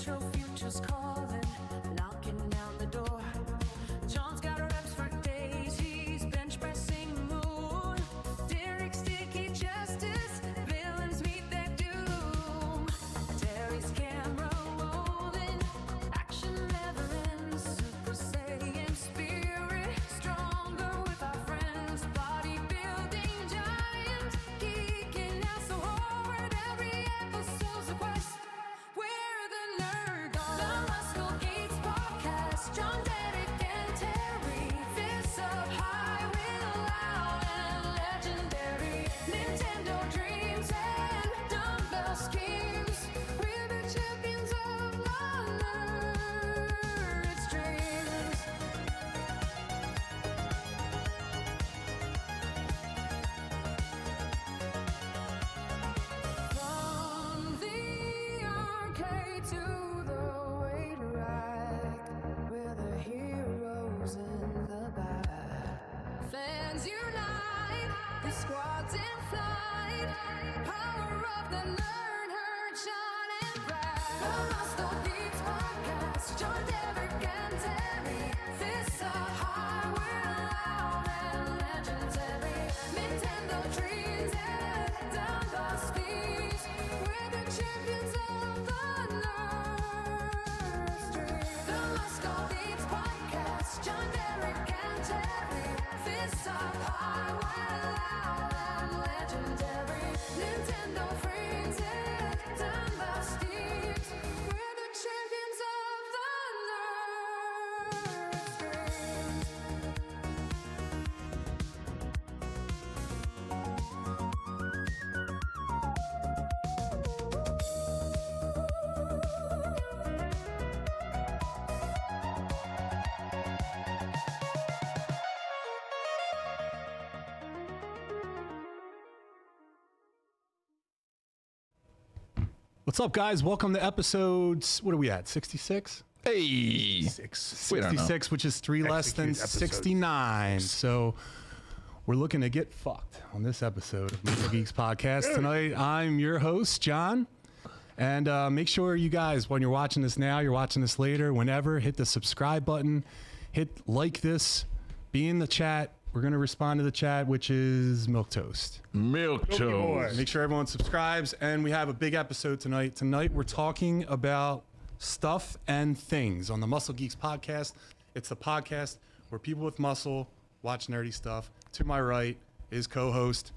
your future's calling, knocking down the door. John's got reps for days, he's bench pressing the moon. Derek's sticky justice, villains meet their doom. Terry's camera rolling, action never ends. Super Saiyan spirit, stronger with our friends. Bodybuilding giant, geeking out so hard. Every episode's a quest. We're the nerd guard. The Muscle Geeks podcast. John, Derek, and Terry. Fists up high, real loud and legendary. Nintendo dreams and dumbbell schemes. We're the champions of the nerd's dreams. From the arcade to the waiter rack, we're the heroes in the back. Fans unite, the squad's in flight. Power of the nerd herd, Sean and Brad. The Muscle Geeks podcast, John, Derek, and Terry. Fists are high, we're loud and legendary. Nintendo dreams and dumbbell schemes. We're the champions of the nerd's dreams. The Muscle Geeks podcast, John, Derek, and Terry. Fists up high, we're loud and legendary. Nintendo friends and dumbbell schemes. We're the champions of the nerd's dreams. What's up, guys? Welcome to episodes. What are we at? 66? Hey, 66, which is three less than Execute episode 69. So we're looking to get fucked on this episode of Muscle Geeks podcast tonight. I'm your host, John. And make sure you guys, when you're watching this now, you're watching this later, whenever, hit the subscribe button, hit like this, be in the chat. We're going to respond to the chat, which is Milk Toast. milk toast. Make sure everyone subscribes, and we have a big episode tonight. Tonight, we're talking about stuff and things on the Muscle Geeks podcast. It's the podcast where people with muscle watch nerdy stuff. To my right is co-host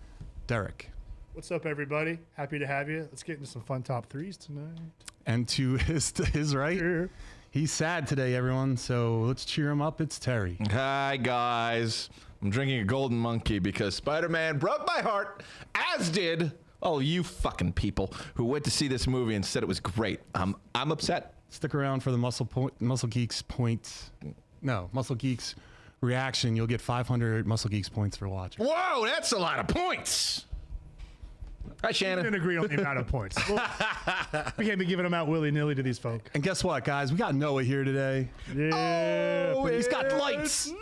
Derek. What's up, everybody? Happy to have you. Let's get into some fun top threes tonight. And to his right, Cheer. he's sad today, everyone, so let's cheer him up. It's Terry. Hi, guys. I'm drinking a golden monkey because Spider-Man broke my heart, as did all you fucking people who went to see this movie and said it was great. I'm upset. Stick around for the Muscle Geeks reaction. You'll get 500 Muscle Geeks points for watching. Whoa, that's a lot of points. Hi, We Shannon. didn't agree on the amount of points. We can't be giving them out willy-nilly to these folk. And guess what, guys? We got Noah here today. Yeah. Oh, He's got lights. Noah!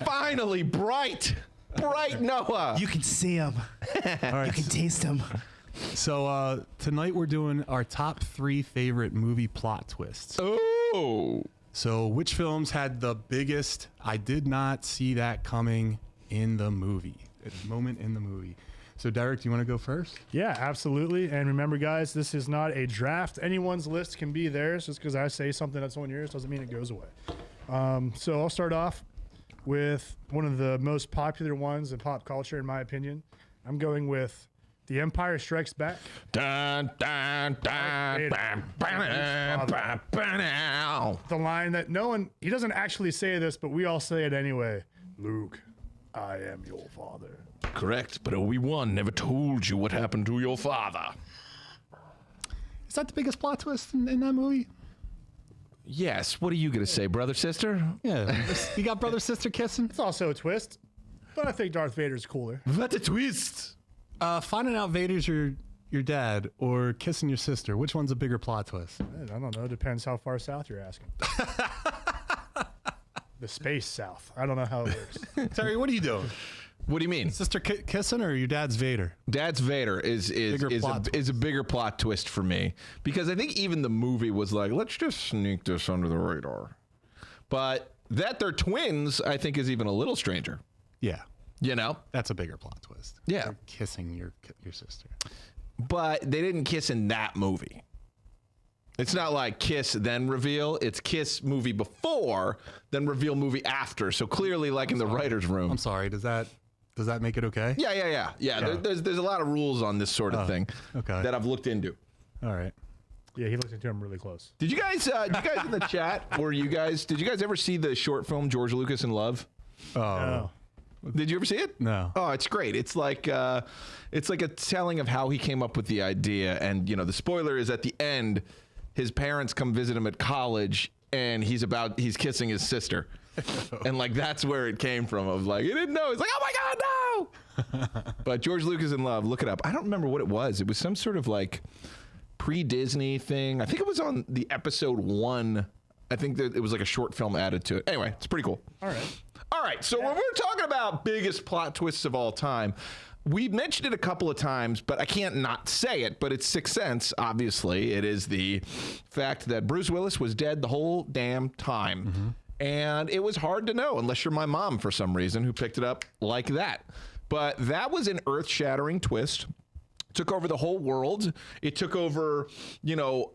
Finally, bright Noah. You can see them. All right. You can taste them. So tonight we're doing our top 3 favorite movie plot twists. Oh. So which films had the biggest "I did not see that coming" in the movie? Moment in the movie. So Derek, do you want to go first? Yeah, absolutely. And remember, guys, this is not a draft. Anyone's list can be theirs. Just because I say something that's on yours doesn't mean it goes away. So I'll start off with one of the most popular ones in pop culture, in my opinion. I'm going with The Empire Strikes Back. Dun, dun, dun, bam, bam, bam, bam. The line that no one, he doesn't actually say this, but we all say it anyway. Luke, I am your father. Correct, but Obi-Wan never told you what happened to your father. Is that the biggest plot twist in that movie? Yes, what are you going to say, brother, sister? Yeah. You got brother sister kissing? It's also a twist, but I think Darth Vader's cooler. What a twist. Finding out Vader's your dad or kissing your sister, which one's a bigger plot twist? I don't know. Depends how far south you're asking. The space south. I don't know how it works. Terry, what are you doing? What do you mean? Sister kissing or your dad's Vader? Dad's Vader is a bigger plot twist for me, because I think even the movie was like, let's just sneak this under the radar. But that they're twins, I think, is even a little stranger. Yeah. You know? That's a bigger plot twist. Yeah. They're kissing your sister. But they didn't kiss in that movie. It's not like kiss then reveal. It's kiss movie before, then reveal movie after. So clearly, like in the writer's room. I'm sorry. Does that make it okay? Yeah. There's a lot of rules on this sort of thing that I've looked into. All right. Yeah, he looked into him really close. Did you guys in the chat, did you guys ever see the short film George Lucas in Love? Oh. No. Did you ever see it? No. Oh, it's great. It's like a telling of how he came up with the idea. And, you know, the spoiler is at the end, his parents come visit him at college and he's kissing his sister. And like, that's where it came from, of like, he didn't know. He's like, oh my God, no. But George Lucas in Love, look it up. I don't remember what it was. It was some sort of like pre-Disney thing. I think it was on the episode 1. I think that it was like a short film added to it. Anyway, it's pretty cool. All right. So when we're talking about biggest plot twists of all time, we mentioned it a couple of times, but I can't not say it, but it's Sixth Sense, obviously. It is the fact that Bruce Willis was dead the whole damn time. Mm-hmm. And it was hard to know, unless you're my mom for some reason, who picked it up like that. But that was an earth-shattering twist. It took over the whole world. It took over, you know,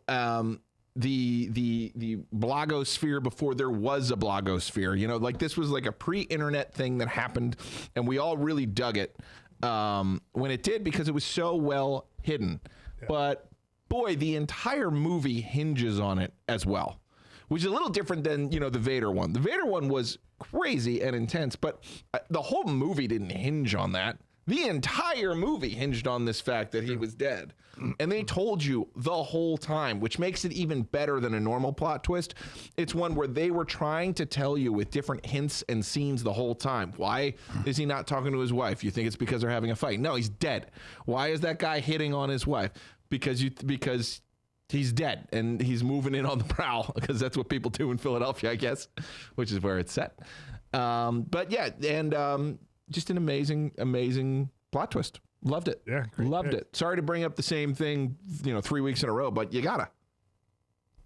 the blogosphere before there was a blogosphere. You know, like, this was like a pre-internet thing that happened, and we all really dug it when it did, because it was so well hidden. Yeah. But boy, the entire movie hinges on it as well, which is a little different than, you know, the Vader one. The Vader one was crazy and intense, but the whole movie didn't hinge on that. The entire movie hinged on this fact that he was dead. And they told you the whole time, which makes it even better than a normal plot twist. It's one where they were trying to tell you with different hints and scenes the whole time. Why is he not talking to his wife? You think it's because they're having a fight. No, he's dead. Why is that guy hitting on his wife? Because he's dead and he's moving in on the prowl, because that's what people do in Philadelphia, I guess, which is where it's set. But yeah, and just an amazing plot twist. Loved it. Yeah, loved it. Sorry to bring up the same thing, you know, 3 weeks in a row, but you gotta.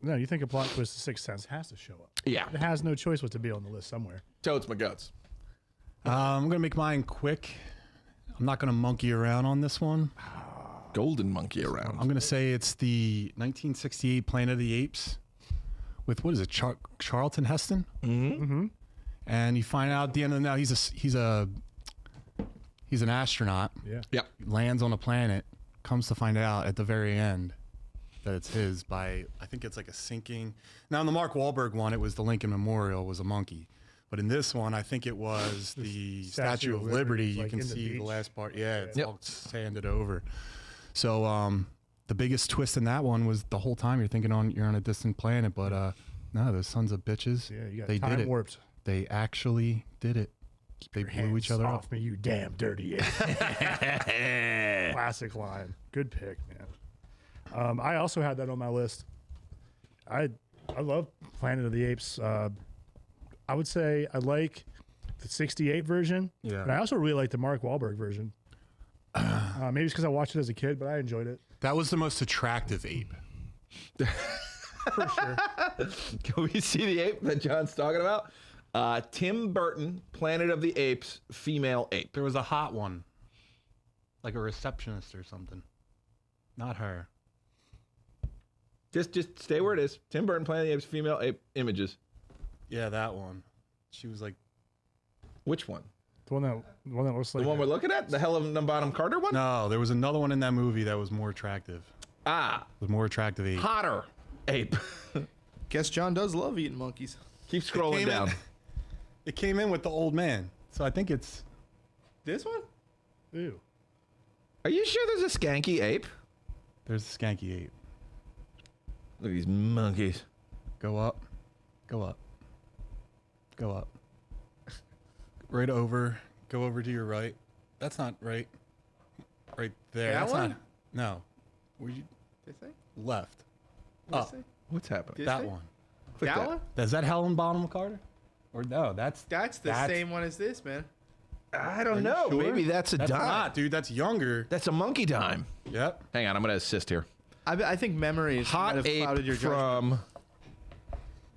No, you think a plot twist, The Sixth Sense has to show up. Yeah, it has no choice but to be on the list somewhere. Totes my guts. I'm gonna make mine quick. I'm not gonna monkey around on this one. Golden monkey around. I'm gonna say it's the 1968 Planet of the Apes with, what is it, Charlton Heston? Mm-hmm. Mm-hmm. And you find out at the end of the night he's an astronaut. Yeah. Yep. Lands on a planet. Comes to find out at the very end that it's his by, I think it's like a sinking. Now in the Mark Wahlberg one, it was the Lincoln Memorial was a monkey. But in this one, I think it was the Statue of Liberty. You like can in the see beach. the last part. Yeah, it's Yep. all sanded over. So the biggest twist in that one was the whole time you're thinking you're on a distant planet, but no, those sons of bitches. Yeah, you got they time did it. warped. They actually did it. They blew each other off up. me, you damn dirty ape. Classic line. Good pick, man. I also had that on my list. I love Planet of the Apes. I would say I like the 68 version. Yeah. And I also really like the Mark Wahlberg version. Maybe it's because I watched it as a kid, but I enjoyed it. That was the most attractive ape. For sure. Can we see the ape that John's talking about? Tim Burton, Planet of the Apes, female ape. There was a hot one, like a receptionist or something. Not her. Just stay where it is. Tim Burton, Planet of the Apes, female ape images. Yeah, that one. She was like, Which one? The one that looks like The one we're looking at? The Helena Bonham Carter one? no, there was another one in that movie that was more attractive. Ah, Was more attractive ape. hotter ape. Guess John does love eating monkeys. Keep scrolling came down. It came in with the old man, so I think it's. This one? Ew. Are you sure there's a skanky ape? There's a skanky ape. Look at these monkeys. Go up, go up, go up. Right over. Go over to your right. That's not right. Right there. That That's one? not. No. Where you This thing? left? This Up. thing? What's happening? This That thing? one. Click That one? Is that Helen Bonham Carter? Or no? That's That's the same one as this, man. I don't know. sure? Maybe that's a That's dime. not, dude. That's younger. That's a monkey dime. Yep. Hang on, I'm going to assist here. I think memories might Hot have ape clouded your judgment. from...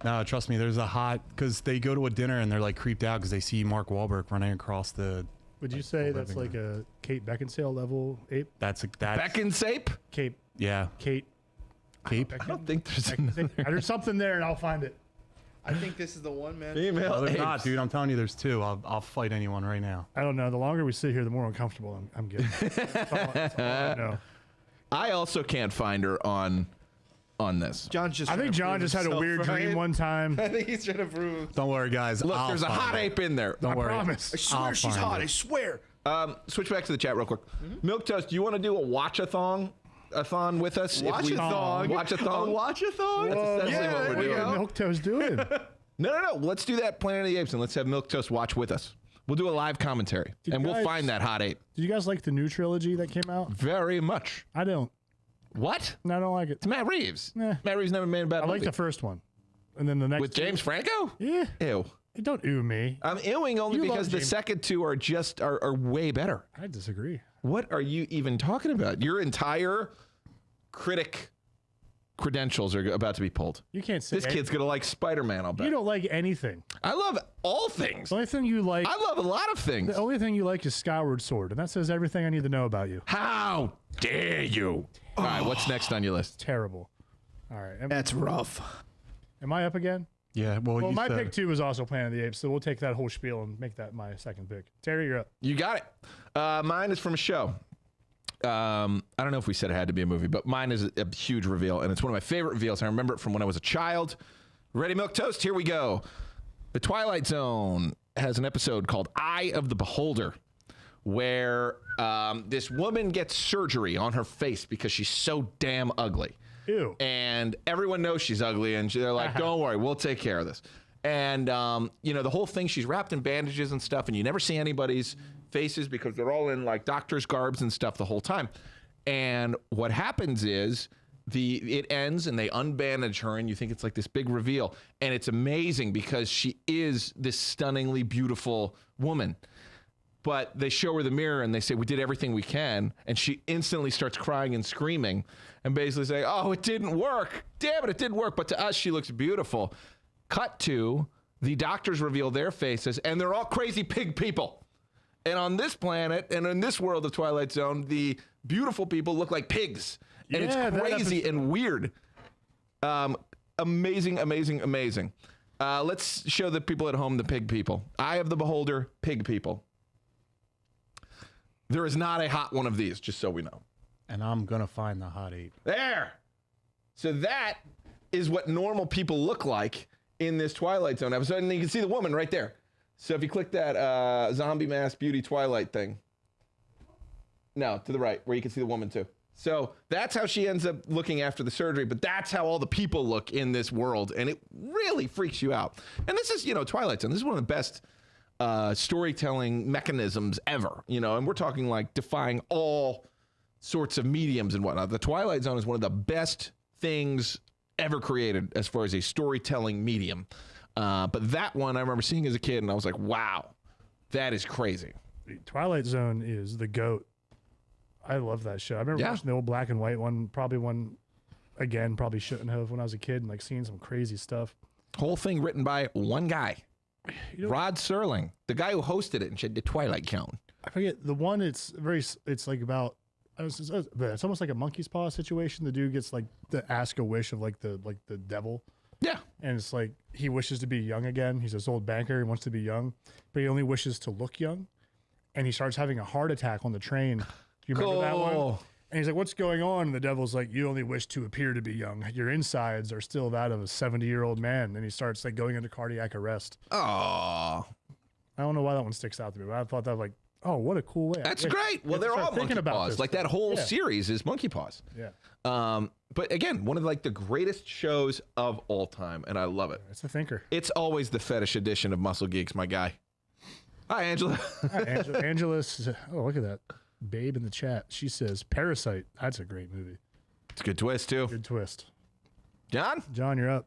No, trust me. There's a hot because they go to a dinner and they're like creeped out because they see Mark Wahlberg running across the. Would you say that's like a Kate Beckinsale level ape? That's. Beckensape? Kate. Yeah. Kate. Cape. I don't think there's There's something there, and I'll find it. I think this is the one, man. female No, there's not, apes. dude. I'm telling you, there's two. I'll fight anyone right now. I don't know. The longer we sit here, the more uncomfortable I'm getting. That's all I know. I also can't find her on this. John's just. I think John just had a weird dream one time. I think he's trying to prove. Don't worry, guys. Look, I'll there's a find hot it. ape in there. Don't worry. promise. I swear I'll she's find hot. it. I swear. Switch back to the chat real quick. Milk Toast, do you want to do a watch-a-thon with us? Watch-a-thon. Watch-a-thon? A watch-a-thon? That's essentially yeah, what we're there you doing. go. Milk Toast doing? No. Let's do that Planet of the Apes, and let's have Milk Toast watch with us. We'll do a live commentary, and we'll guys- find that hot ape. Did you guys like the new trilogy that came out? Very much. I don't. What? No, I don't like it. It's Matt Reeves. Eh. Matt Reeves never made a bad I like movie. the first one, and then the next With two- James Franco? Yeah, Ew. don't ooh me. I'm ewing only You love because the James- second two are just are way better. I disagree. What are you even talking about? Your entire critic credentials are about to be pulled. You can't say This kid's gonna like Spider-Man, I'll bet. You don't like anything. I love all things. The only thing you like. I love a lot of things. The only thing you like is Skyward Sword, and that says everything I need to know about you. How dare you? All right, what's next on your list? Terrible. All right. That's rough. Am I up again? Yeah. Well, Well, you my said pick 2 was also Planet of the Apes, so we'll take that whole spiel and make that my second pick. Terry, you're up. You got it. Mine is from a show. I don't know if we said it had to be a movie, but mine is a huge reveal, and it's one of my favorite reveals. I remember it from when I was a child. Ready, Milk Toast? Here we go. The Twilight Zone has an episode called Eye of the Beholder, where this woman gets surgery on her face because she's so damn ugly. Ew. And everyone knows she's ugly, and they're like, don't worry, we'll take care of this. And, the whole thing, she's wrapped in bandages and stuff, and you never see anybody's faces because they're all in, like, doctor's garbs and stuff the whole time. And what happens is it ends, and they unbandage her, and you think it's like this big reveal. And it's amazing because she is this stunningly beautiful woman. But they show her the mirror and they say, we did everything we can. And she instantly starts crying and screaming and basically saying, oh, it didn't work. Damn it didn't work. But to us, she looks beautiful. Cut to the doctors reveal their faces and they're all crazy pig people. And on this planet and in this world of Twilight Zone, the beautiful people look like pigs. And Yeah, it's that crazy and weird. Amazing. Let's show the people at home the pig people. Eye of the Beholder, pig people. There is not a hot one of these, just so we know. and I'm gonna find the hot ape. There. So that is what normal people look like in this Twilight Zone episode. And you can see the woman right there. So if you click that zombie mask beauty Twilight thing. No, to the right, where you can see the woman too. So that's how she ends up looking after the surgery, but that's how all the people look in this world, and it really freaks you out. And this is, Twilight Zone. This is one of the best storytelling mechanisms ever, and we're talking like defying all sorts of mediums and whatnot. The Twilight Zone is one of the best things ever created as far as a storytelling medium. But that one I remember seeing as a kid, and I was like, wow, that is crazy. Twilight Zone is the GOAT. I love that show. I remember watching the old black and white one, probably shouldn't have when I was a kid, and like seeing some crazy stuff. Whole thing written by one guy, Rod Serling, the guy who hosted it and did the Twilight Zone. I forget the one. It's like about. It's almost like a monkey's paw situation. The dude gets like to ask a wish of like the devil. Yeah. And it's like he wishes to be young again. He's this old banker. He wants to be young, but he only wishes to look young. And he starts having a heart attack on the train. Do you remember that one? And he's like, what's going on? And the devil's like, you only wish to appear to be young. Your insides are still that of a 70-year-old man. And he starts like going into cardiac arrest. Oh, I don't know why that one sticks out to me, but I thought that like, oh, what a cool way. that's great. Well, they're all monkey paws. Like that whole series is monkey paws. Yeah. But again, one of like the greatest shows of all time, and I love it. It's a thinker. It's always the fetish edition of Muscle Geeks, my guy. Hi, Angela. Hi, Angela says, oh, look at that. Babe in the chat. She says, Parasite. That's a great movie. It's a good twist too. Good twist. John? John, you're up.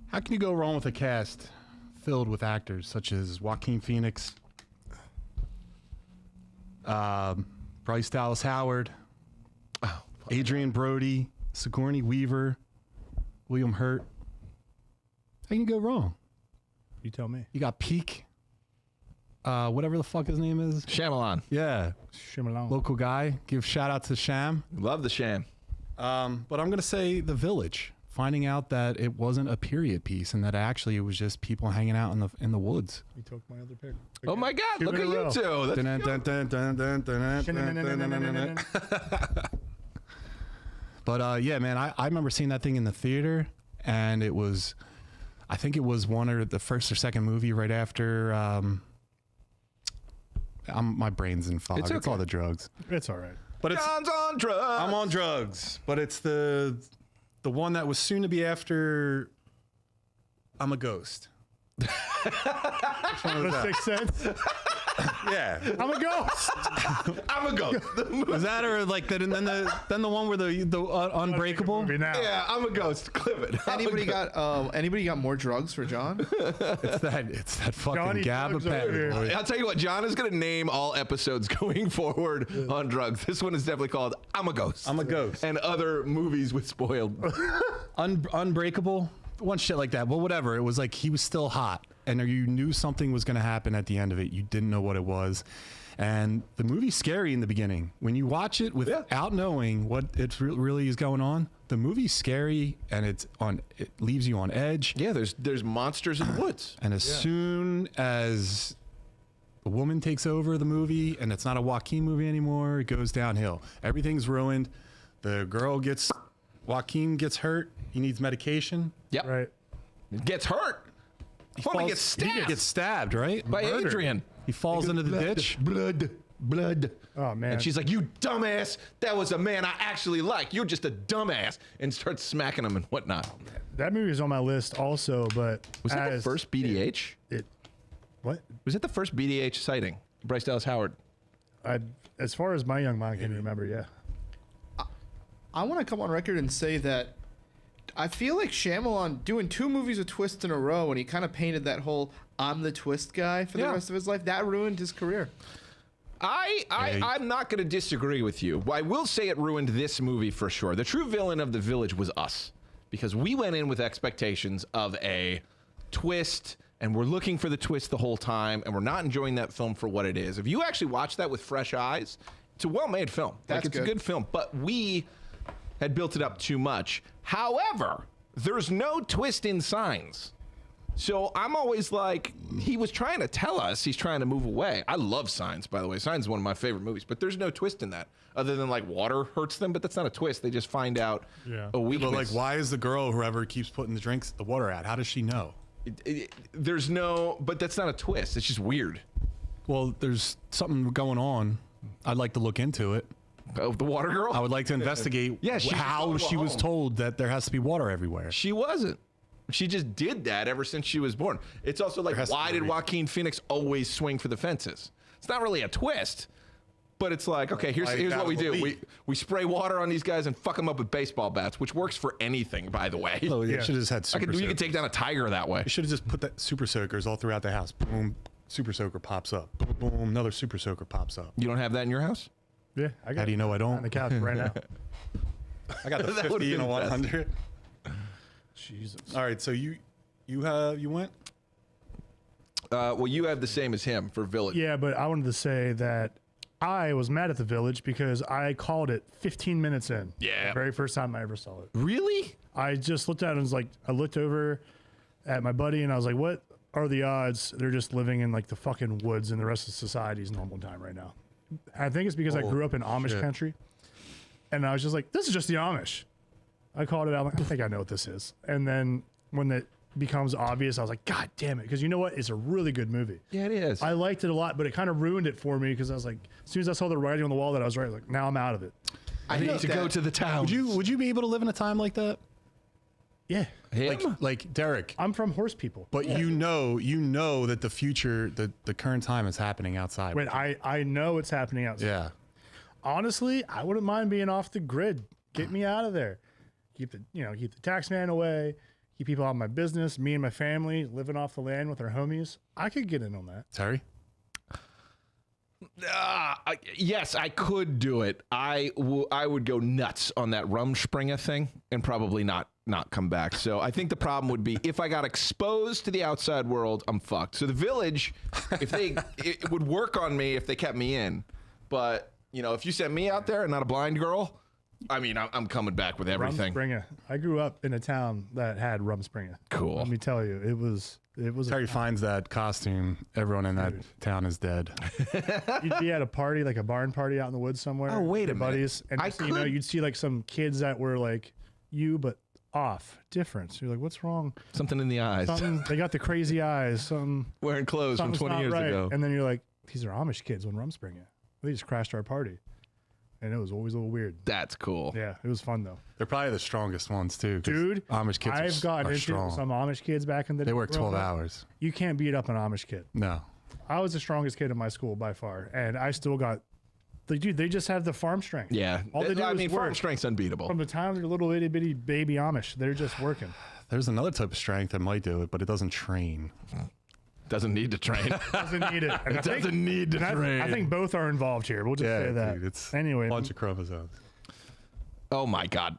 How can you go wrong with a cast filled with actors such as Joaquin Phoenix, Bryce Dallas Howard, Adrian Brody, Sigourney Weaver, William Hurt. How can you go wrong? You tell me. You got Peak, whatever the fuck his name is. Shyamalan. Yeah, Shyamalan. local guy. Give shout out to Sham. Love the Sham. But I'm gonna say The Village. Finding out that it wasn't a period piece and that actually it was just people hanging out in the woods. You took my other pick. Oh my God! Two Look in at a you row. two. That's Dun, dun, dun, dun, dun, dun, dun, dun, dun. But yeah, man, I remember seeing that thing in the theater, and it was, I think it was one or the first or second movie right after. My brain's in fog. It's It's okay. all the drugs. It's all right. But it's John's on drugs. I'm on drugs, but it's the one that was soon to be after. I'm a ghost. The Sixth Sense. Yeah. I'm a ghost. I'm a ghost. Was that or like then the one where the Unbreakable? Movie now. Yeah, I'm a ghost. Clip it. Anybody got more drugs for John? It's that fucking Johnny Drugs over here. gabapentin. I'll tell you what, John is going to name all episodes going forward on drugs. This one is definitely called I'm a Ghost. I'm a ghost. And other movies with spoiled. Unbreakable, one shit like that. Well, whatever. It was like he was still hot, and you knew something was going to happen at the end of it. You didn't know what it was, and the movie's scary in the beginning. When you watch it without knowing what it really is going on, the movie's scary, and it leaves you on edge. Yeah, there's monsters in the woods. And as soon as the woman takes over the movie, and it's not a Joaquin movie anymore, it goes downhill. Everything's ruined. The girl Joaquin gets hurt. He needs medication. Yep. Right. Gets hurt. Woman gets stabbed. He gets stabbed, right? by Murdered. Adrian. He falls into the ditch. Blood. Oh man. And she's like, "You dumbass! That was a man I actually like. You're just a dumbass," and starts smacking him and whatnot. that movie is on my list also, but Was that the as first BDH? What? Was it the first BDH sighting? Bryce Dallas Howard. As far as my young mind can remember, yeah. I want to come on record and say that I feel like Shyamalan doing 2 movies with twists in a row, and he kind of painted that whole "I'm the twist guy" for the Yeah. rest of his life. That ruined his career. I'm not going to disagree with you. I will say it ruined this movie for sure. The true villain of The Village was us, because we went in with expectations of a twist, and we're looking for the twist the whole time, and we're not enjoying that film for what it is. If you actually watch that with fresh eyes, it's a well-made film. That's it's good. a good film, but we had built it up too much. However, there's no twist in Signs. So I'm always like, he was trying to tell us he's trying to move away. I love Signs, by the way. Signs is one of my favorite movies, but there's no twist in that other than like water hurts them, but that's not a twist. They just find out a weakness. But like, why is the girl, whoever keeps putting the water out? How does she know? There's no, but that's not a twist. It's just weird. Well, there's something going on. I'd like to look into it. Oh, the water girl? I would like to investigate Yeah, she how was she was home. told that there has to be water everywhere. She wasn't. She just did that ever since she was born. It's also like, has to why be a did reason. Joaquin Phoenix always swing for the fences? It's not really a twist, but it's like, okay, here's Like, what that we was do. the We lead. we spray water on these guys and fuck them up with baseball bats, which works for anything, by the way. Oh, Yeah. you should have just had super You soakers. can take down a tiger that way. You should have just put that super soakers all throughout the house. Boom, super soaker pops up. Boom, boom, another super soaker pops up. You don't have that in your house? Yeah, I got How do you know I on don't? the couch right now. I got the That would've 50 and a been best. 100. Jesus. All right, so you went? Well, you have the same as him for Village. Yeah, but I wanted to say that I was mad at The Village because I called it 15 minutes in. Yeah. The very first time I ever saw it. Really? I just looked at it and was like, I looked over at my buddy and I was like, what are the odds they're just living in like the fucking woods and the rest of society's normal time right now? I think it's because I grew up in Amish shit. country. And I was just like, this is just the Amish. I called it out. I'm like, I think I know what this is. And then when it becomes obvious, I was like, God damn it. Because you know what? It's a really good movie. Yeah, it is. I liked it a lot, but it kind of ruined it for me because I was like, as soon as I saw the writing on the wall that I was right, I was like, now I'm out of it. I need to go to the town. Would you be able to live in a time like that? Yeah. Him? Like Derek. I'm from horse people. But you know that the future, the current time is happening outside. When I know it's happening outside. Yeah. Honestly, I wouldn't mind being off the grid. Get me out of there. Keep the tax man away. keep people out of my business, me and my family living off the land with our homies. I could get in on that. Terry? Yes, I could do it. I would go nuts on that Rumspringa thing and probably not come back. So I think the problem would be if I got exposed to the outside world, I'm fucked. So the Village, it would work on me if they kept me in. But, you know, if you sent me out there and not a blind girl, I mean, I'm coming back with everything. Rumspringa. I grew up in a town that had Rumspringa. Cool. Let me tell you, it was. Terry finds that costume. Everyone in that town is dead. You'd be at a party, like a barn party out in the woods somewhere. Oh, wait with a minute. buddies, and you know, you'd see like some kids that were like you, but off, different. So you're like, what's wrong? Something in the eyes. They got the crazy eyes. Something Wearing clothes from something's 20 not years right. ago. And then you're like, these are Amish kids when Rumspringa. They just crashed our party, and it was always a little weird. That's cool. Yeah, it was fun though. They're probably the strongest ones too. 'cause Dude, Amish kids I've gotten are into strong. some Amish kids back in the day. They work growing 12 up. hours. You can't beat up an Amish kid. No. I was the strongest kid in my school by far, and I still got. Dude, they just have the farm strength. Yeah. All they do I is mean, work. farm strength's unbeatable. From the time they're little itty bitty baby Amish, they're just working. There's another type of strength that might do it, but it doesn't train. Doesn't need to train. Doesn't need it. And It doesn't need to train. I think both are involved here. We'll just say that. Dude, it's Anyway, a bunch of chromosomes. Oh my God.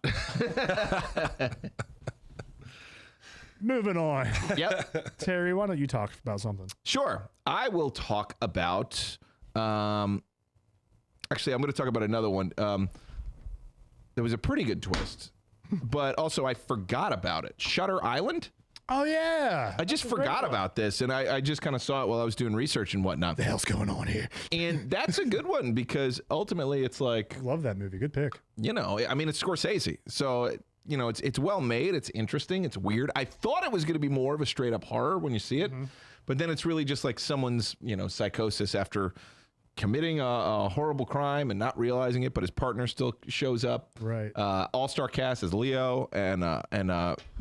moving on. Yep. Terry, why don't you talk about something? Sure. I will talk about. Actually, I'm going to talk about another one. There was a pretty good twist, but also I forgot about it. Shutter Island. Oh yeah, I just forgot about this, and I just kind of saw it while I was doing research and whatnot. the hell's going on here? And that's a good one because ultimately it's like, Love that movie. Good pick. you know, I mean, it's Scorsese. So, you know, it's well made. It's interesting. It's weird. I thought it was going to be more of a straight up horror when you see it, but then it's really just like someone's, you know, psychosis after committing a horrible crime and not realizing it, but his partner still shows up. Right. All-star cast as Leo and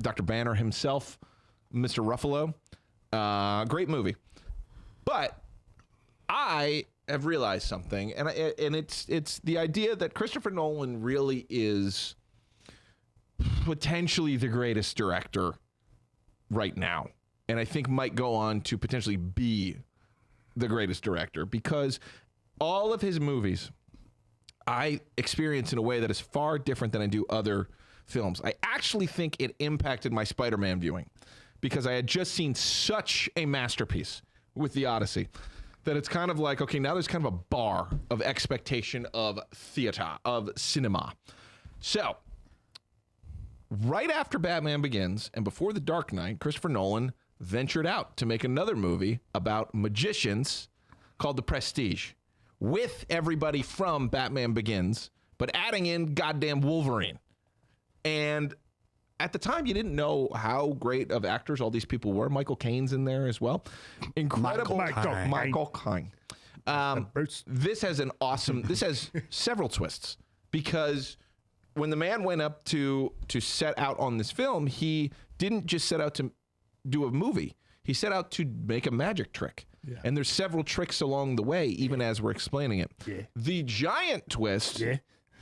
Dr. Banner himself, Mr. Ruffalo. Great movie. But I have realized something, and it's the idea that Christopher Nolan really is potentially the greatest director right now, and I think might go on to potentially be the greatest director because all of his movies I experience in a way that is far different than I do other films. I actually think it impacted my Spider-Man viewing because I had just seen such a masterpiece with The Odyssey that it's kind of like, okay, now there's kind of a bar of expectation of theater, of cinema. So, right after Batman Begins and before The Dark Knight, Christopher Nolan ventured out to make another movie about magicians called The Prestige with everybody from Batman Begins, but adding in goddamn Wolverine. And at the time, you didn't know how great of actors all these people were. Michael Caine's in there as well. Incredible. Michael Caine. This has several twists because when the man went up to set out on this film, he didn't just set out to do a movie. He set out to make a magic trick. Yeah. And there's several tricks along the way, even as we're explaining it. Yeah. The giant twist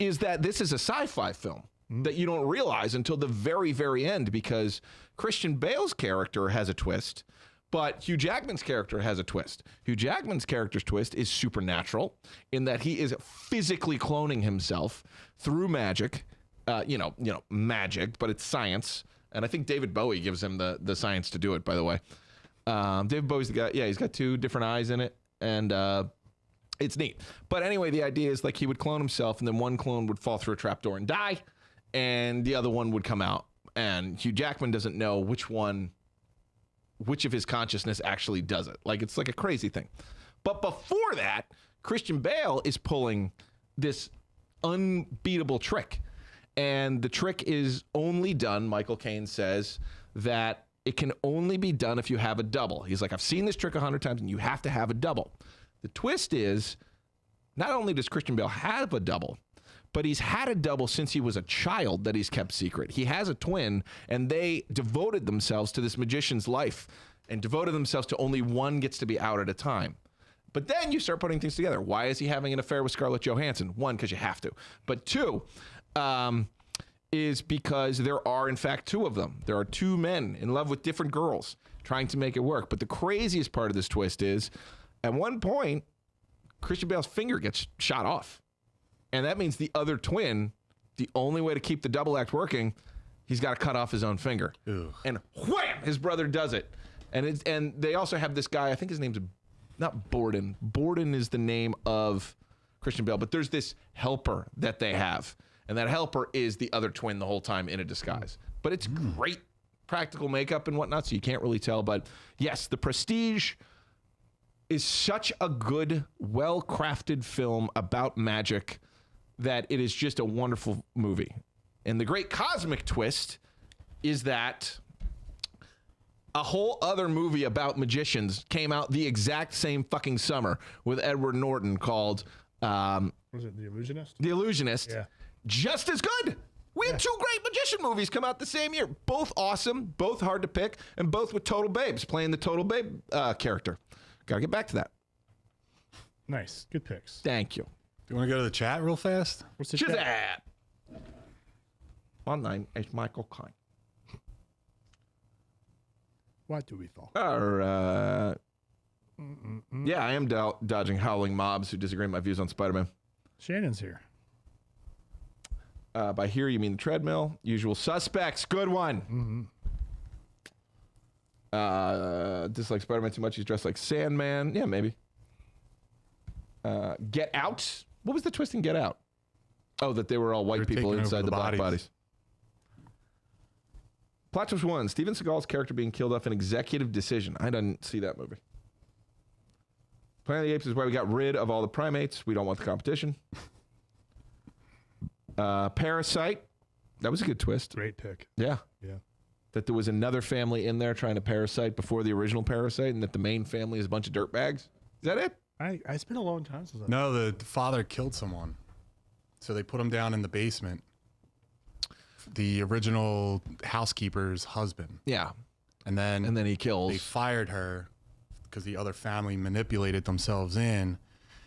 is that this is a sci-fi film that you don't realize until the very, very end because Christian Bale's character has a twist, but Hugh Jackman's character has a twist. Hugh Jackman's character's twist is supernatural in that he is physically cloning himself through magic, magic, but it's science. And I think David Bowie gives him the science to do it, by the way. David Bowie's the guy. Yeah, he's got two different eyes in it, and it's neat. But anyway, the idea is like he would clone himself, and then one clone would fall through a trapdoor and die, and the other one would come out. And Hugh Jackman doesn't know which of his consciousness actually does it. Like, it's like a crazy thing. But before that, Christian Bale is pulling this unbeatable trick. And the trick is only done, Michael Caine says, that it can only be done if you have a double. He's like, I've seen this trick 100 times, and you have to have a double. The twist is, not only does Christian Bale have a double, but he's had a double since he was a child that he's kept secret. He has a twin, and they devoted themselves to this magician's life and devoted themselves to only one gets to be out at a time. But then you start putting things together. Why is he having an affair with Scarlett Johansson? One, because you have to. But two, is because there are, in fact, two of them. There are two men in love with different girls trying to make it work. But the craziest part of this twist is, at one point, Christian Bale's finger gets shot off. And that means the other twin, the only way to keep the double act working, he's got to cut off his own finger. Ugh. And wham, his brother does it. And they also have this guy, I think his name's not Borden. Borden is the name of Christian Bale, but there's this helper that they have. And that helper is the other twin the whole time in a disguise. But it's great practical makeup and whatnot, so you can't really tell. But yes, The Prestige is such a good, well-crafted film about magic that it is just a wonderful movie. And the great cosmic twist is that a whole other movie about magicians came out the exact same fucking summer with Edward Norton called... Was it The Illusionist? The Illusionist. Yeah. Just as good. We had two great magician movies come out the same year. Both awesome, both hard to pick, and both with total babes playing the total babe character. Got to get back to that. Nice. Good picks. Thank you. Do you want to go to the chat real fast? What's the Shazam! chat? My name is Michael Klein. What do we thought? Yeah, I am dodging howling mobs who disagree with my views on Spider-Man. Shannon's here. By here, you mean the treadmill. Usual suspects. Good one. Dislike Spider-Man too much. He's dressed like Sandman. Yeah, maybe. Get Out. What was the twist in Get Out? Oh, that they were all white They're people taking over inside the the black bodies. bodies. Plot twist 1. Steven Seagal's character being killed off an executive decision. I didn't see that movie. Planet of the Apes is why we got rid of all the primates. We don't want the competition. Parasite. That was a good twist. Great pick. Yeah. Yeah. That there was another family in there trying to parasite before the original Parasite, and that the main family is a bunch of dirtbags. Is that it? It's been a long time since I... No, the father killed someone. So they put him down in the basement. The original housekeeper's husband. Yeah. And then he kills. They fired her because the other family manipulated themselves in.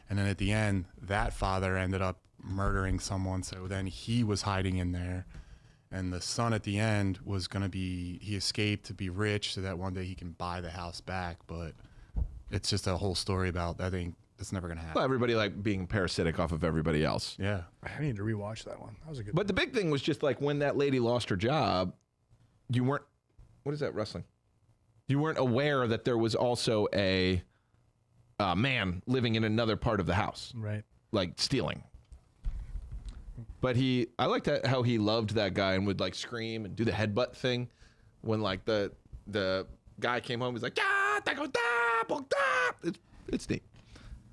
And then at the end, that father ended up murdering someone. So then he was hiding in there. And the son at the end was going to be, he escaped to be rich so that one day he can buy the house back. But it's just a whole story about, I think it's never going to happen. Well, everybody like being parasitic off of everybody else. Yeah. I need to rewatch that one. That was a good But the big thing was just like when that lady lost her job, you weren't, what is that, wrestling? You weren't aware that there was also a man living in another part of the house. Right. Like stealing. But I liked that how he loved that guy and would like scream and do the headbutt thing when like the guy came home. He's like, it's neat.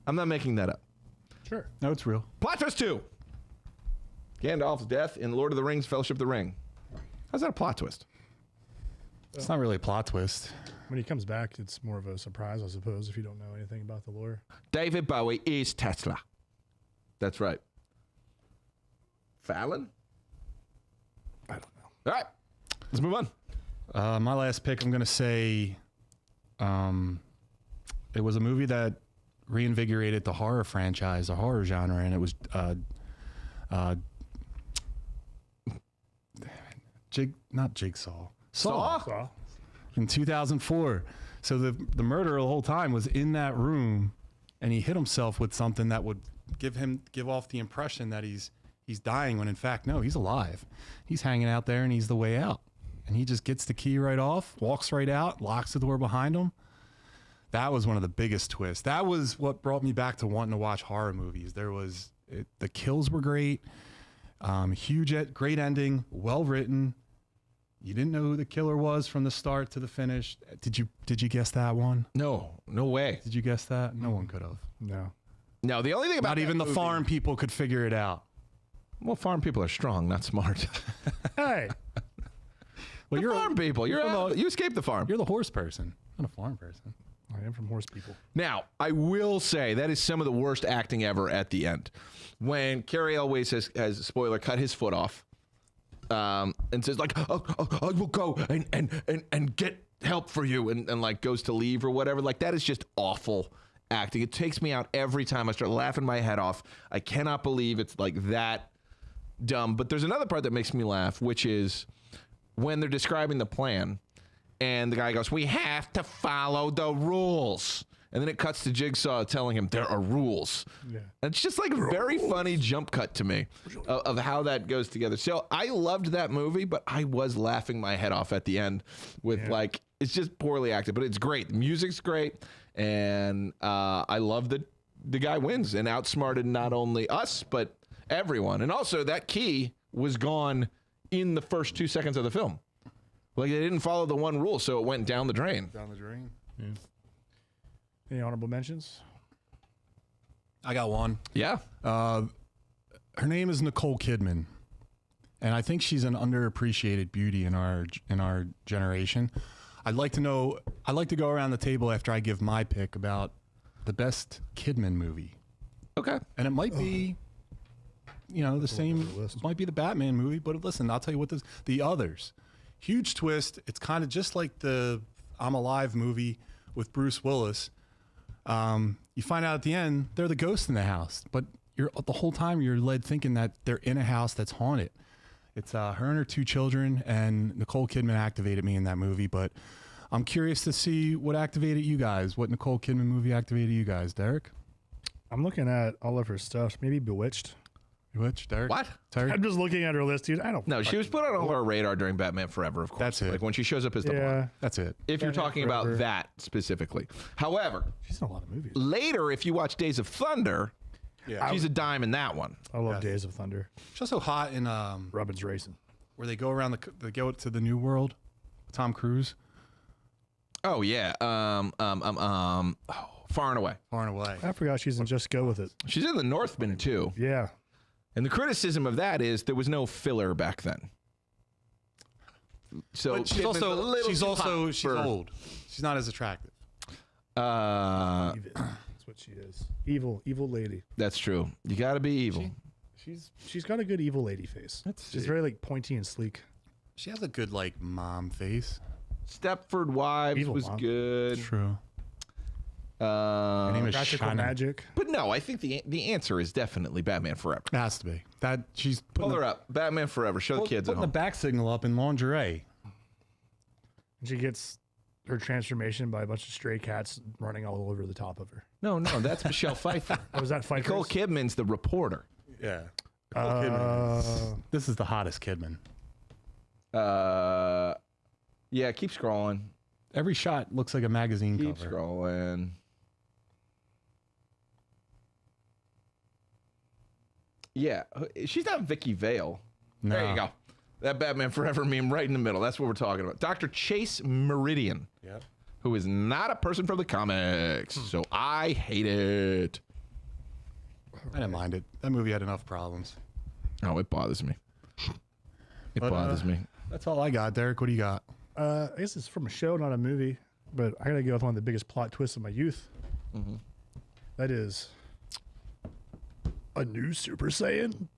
I'm not making that up. Sure. No, it's real. Plot twist 2. Gandalf's death in Lord of the Rings, Fellowship of the Ring. How's that a plot twist? It's not really a plot twist. When he comes back, it's more of a surprise, I suppose, if you don't know anything about the lore. David Bowie is Tesla. That's right. Fallon? I don't know. All right. Let's move on. My last pick, I'm going to say it was a movie that reinvigorated the horror franchise, the horror genre, and it was Jigsaw. Saw? In 2004. So the murderer the whole time was in that room, and he hit himself with something that would give off the impression that he's dying, when in fact, no, he's alive. He's hanging out there, and he's the way out. And he just gets the key right off, walks right out, locks the door behind him. That was one of the biggest twists. That was what brought me back to wanting to watch horror movies. The kills were great, great ending, well written. You didn't know who the killer was from the start to the finish. Did you guess that one? No way. Did you guess that? No one could have. No. No, the only thing about Not even the farm people could figure it out. Well, farm people are strong, not smart. Hey. Well, You're farm people. You escaped the farm. You're the horse person, not a farm person. I am from horse people. Now, I will say that is some of the worst acting ever at the end. When Carrie Elways has spoiler, cut his foot off and says like, I will go and get help for you and like goes to leave or whatever. Like that is just awful acting. It takes me out every time. I start laughing my head off. I cannot believe it's like that dumb. But there's another part that makes me laugh, which is when they're describing the plan, and the guy goes, "We have to follow the rules." And then it cuts to Jigsaw telling him there are rules. Yeah. It's just like a very funny jump cut to me of how that goes together. So I loved that movie, but I was laughing my head off at the end with like, it's just poorly acted, but it's great. The music's great. And I love that the guy wins and outsmarted not only us, but everyone. And also that key was gone in the first 2 seconds of the film. Like they didn't follow the one rule, so it went down the drain. Down the drain. Yeah. Any honorable mentions? I got one. Yeah. Her name is Nicole Kidman, and I think she's an underappreciated beauty in our generation. I'd like to go around the table after I give my pick about the best Kidman movie. Okay. And it might be, the same. It might be the Batman movie, but listen, I'll tell you what the others. Huge twist. It's kind of just like the I'm Alive movie with Bruce Willis. You find out at the end they're the ghost in the house, but the whole time you're led thinking that they're in a house that's haunted. It's her and her 2 children, and Nicole Kidman activated me in that movie. But I'm curious to see what activated you guys. What Nicole Kidman movie activated you guys, Derek? I'm looking at all of her stuff. Maybe Bewitched. Which, Derek? What? Derek? I'm just looking at her list, dude. I don't. No, she was put on all our radar during Batman Forever, of course. That's it. Like when she shows up as the Yeah, Blonde. That's it. If you're Batman talking Forever. about that specifically. However, she's in a lot of movies. later, if you watch Days of Thunder, Yeah. she's a dime in that one. I love Days of Thunder. She's also hot in Robin's Racing. where they go around they go to the New World. Tom Cruise. Oh yeah. Far and Away. Far and Away. I forgot she's in Just Go With It. She's in The Northman too. Yeah. And the criticism of that is there was no filler back then. So But she's Kidman's a also little she's too also hot she's for- old. She's not as attractive. That's what she is. Evil lady. That's true. You got to be evil. She's got a good evil lady face. She's very like pointy and sleek. She has a good like mom face. Stepford Wives Evil was mom. good. True. Her name is Practical Shannon. Magic. But no, I think the answer is definitely Batman Forever. It has to be. That she's putting Pull her up. Batman Forever. Show the kids at putting the home. back signal up in lingerie. And she gets her transformation by a bunch of stray cats running all over the top of her. No, that's Michelle Pfeiffer. Oh, was that Pfeiffer? Nicole Kidman's the reporter. Yeah. Nicole Kidman. This is the hottest Kidman. Yeah, keep scrolling. Every shot looks like a magazine Keep cover. scrolling. Yeah, she's not Vicky Vale. No. There you go. That Batman Forever meme right in the middle. That's what we're talking about. Dr. Chase Meridian, Yep. who is not a person from the comics. So I hate it. I didn't mind it. That movie had enough problems. Oh, it bothers me. It But, bothers me. That's all I got. Derek, what do you got? I guess it's from a show, not a movie. But I gotta go with one of the biggest plot twists of my youth. That is a new Super Saiyan.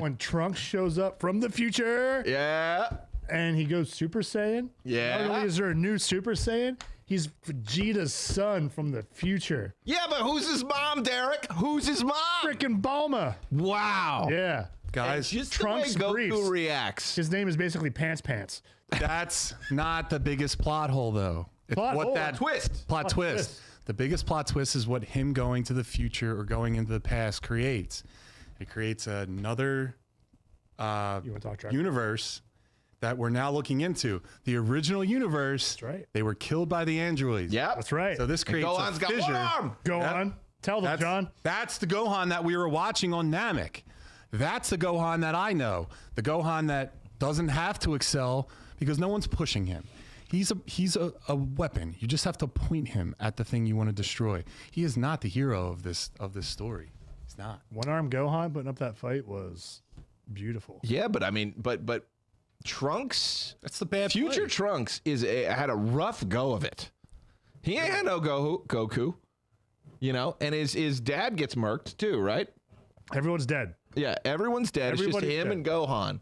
When Trunks shows up from the future Yeah. and he goes Super Saiyan. Yeah. Not only is there a new Super Saiyan, he's Vegeta's son from the future. Yeah, but who's his mom, Derek? Who's his mom? Frickin' Bulma. Wow. Yeah. Guys, Just Trunks the way Goku briefs. reacts. His name is basically Pants. that's not the biggest plot hole, though. It's Plot what hole. that Twist. plot twist. twist. The biggest plot twist is what him going to the future or going into the past creates. It creates another You want to talk Dragon? universe that we're now looking into. The original universe, That's right. they were killed by the androids. Yep. That's right. So this creates Gohan's a got fissure. one arm. Go That- on. Tell them, John. That's the Gohan that we were watching on Namek. That's the Gohan that I know. The Gohan that doesn't have to excel because no one's pushing him. He's a weapon. You just have to point him at the thing you want to destroy. He is not the hero of this story. He's not. One arm Gohan putting up that fight was beautiful. Yeah, but I mean, but Trunks, That's the bad future play. Trunks had a rough go of it. He ain't had no Goku, you know, and his dad gets murked too, right? Everyone's dead. Yeah, everyone's dead. It's just Everybody's him dead. and Gohan,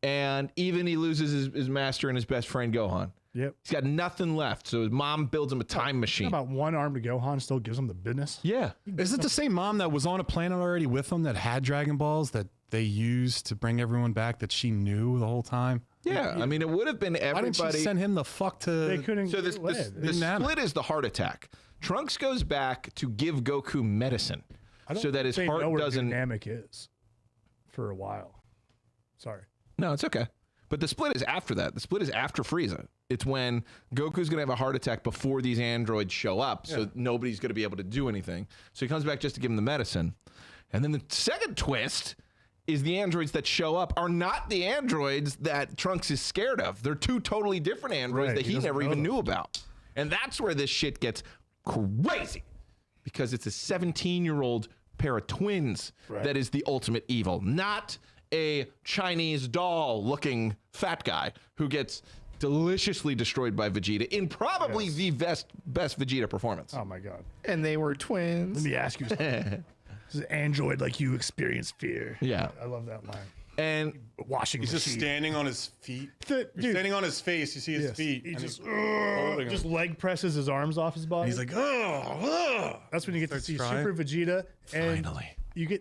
and even he loses his master and his best friend Gohan. Yep. He's got nothing left. So his mom builds him a time machine. About one arm to Gohan still gives him the business. Yeah. Is it the same mom that was on a planet already with him that had Dragon Balls that they used to bring everyone back that she knew the whole time? Yeah. I mean, it would have been Why didn't everybody. she send him the fuck to? They couldn't. So get away. the split is the heart attack. Trunks goes back to give Goku medicine I don't so that his think they know heart where doesn't. Dynamic is for a while. Sorry. No, it's okay. But the split is after that. The split is after Frieza. It's when Goku's going to have a heart attack before these androids show up, so nobody's going to be able to do anything. So he comes back just to give him the medicine. And then the second twist is the androids that show up are not the androids that Trunks is scared of. They're two totally different androids Right, that he he doesn't never know even them. knew about. And that's where this shit gets crazy. Because it's a 17-year-old pair of twins that is the ultimate evil, not a Chinese doll-looking fat guy who gets deliciously destroyed by Vegeta in probably the best Vegeta performance. Oh my God. And they were twins. Let me ask you something. This is android like you experience fear. Yeah. I love that line. And Washing He's just machine. standing on his feet. Dude, You're standing on his face. You see his yes. feet. He and just, he's holding just him. leg presses his arms off his body. He's like, oh. That's when you get to starts see trying. Super Vegeta. And Finally.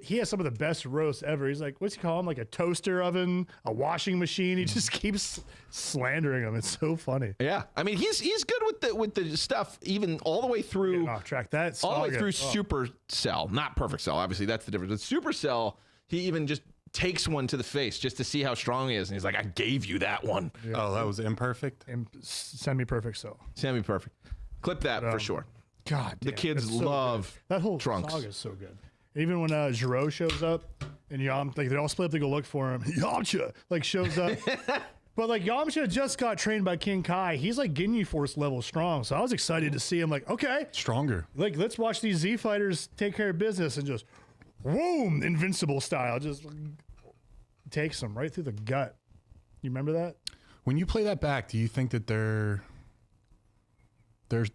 he has some of the best roasts ever. He's like, what's he call him? Like a toaster oven, a washing machine. He just keeps slandering him. It's so funny. yeah, I mean he's good with the stuff even all the way through Getting off track. That all the way saga- through oh. Super Cell, not Perfect Cell. Obviously, that's the difference. With Super Cell, he even just takes one to the face just to see how strong he is, and he's like, "I gave you that one, Oh, that was imperfect. And semi-perfect so. semi-perfect." Clip that for sure. God, The damn, kids it's so love good. That whole Trunks. saga is so good. Even when Giro shows up and like they all split up to go look for him, Yamcha like shows up. But like Yamcha just got trained by King Kai. He's like Ginyu Force level strong. So I was excited to see him. Like, okay, Stronger. like let's watch these Z fighters take care of business and just boom, invincible style, just takes them right through the gut. You remember that? When you play that back, do you think that they're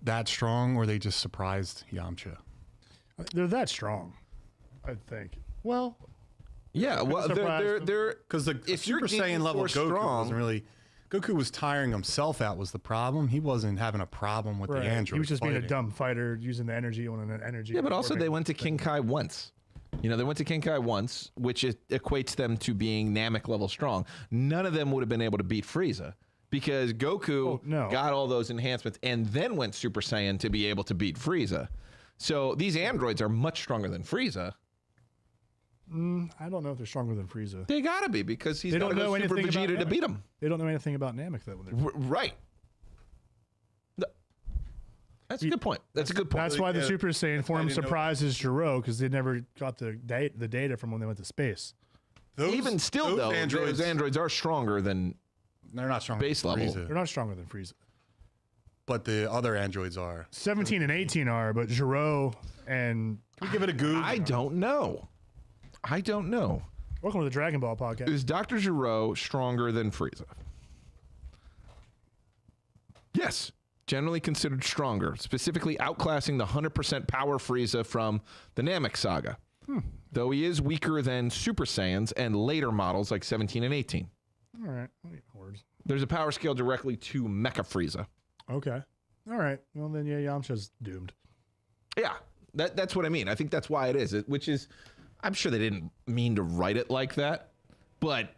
that strong, or they just surprised Yamcha? They're that strong, I think. Well, Yeah, well, surprised. they're Because the If you're Super getting Saiyan level Force Goku strong- wasn't really. Goku was tiring himself out was the problem. He wasn't having a problem with the androids. he was just being a fighting. dumb fighter using the energy on an energy. yeah, but also before they making- went to King Kai once. You know, they went to King Kai once, which equates them to being Namek level strong. None of them would have been able to beat Frieza because Goku no. got all those enhancements and then went Super Saiyan to be able to beat Frieza. So these androids are much stronger than Frieza. I don't know if they're stronger than Frieza. They gotta be because he's They got to don't know go Super anything about Vegeta to Namek. beat him. They don't know anything about Namek though. Right. That's a good point. That's a good point. That's why the Yeah, Super Saiyan why I form didn't know- surprises Giro because they never got the data from when they went to space. Even still, though, those androids are stronger than they're not strong. base level. They're not stronger than Frieza. But the other androids are. 17 and 18 are, but Giro and We give it a goose. I don't know. welcome to the Dragon Ball podcast. Is Dr. Giro stronger than Frieza? Yes. Generally considered stronger, specifically outclassing the 100% power Frieza from the Namek saga. Though he is weaker than Super Saiyans and later models like 17 and 18. All right, I need words. There's a power scale directly to Mecha Frieza. Okay, all right. Well then, yeah, Yamcha's doomed. Yeah, that's what I mean. I think that's why it is. Which is, I'm sure they didn't mean to write it like that, but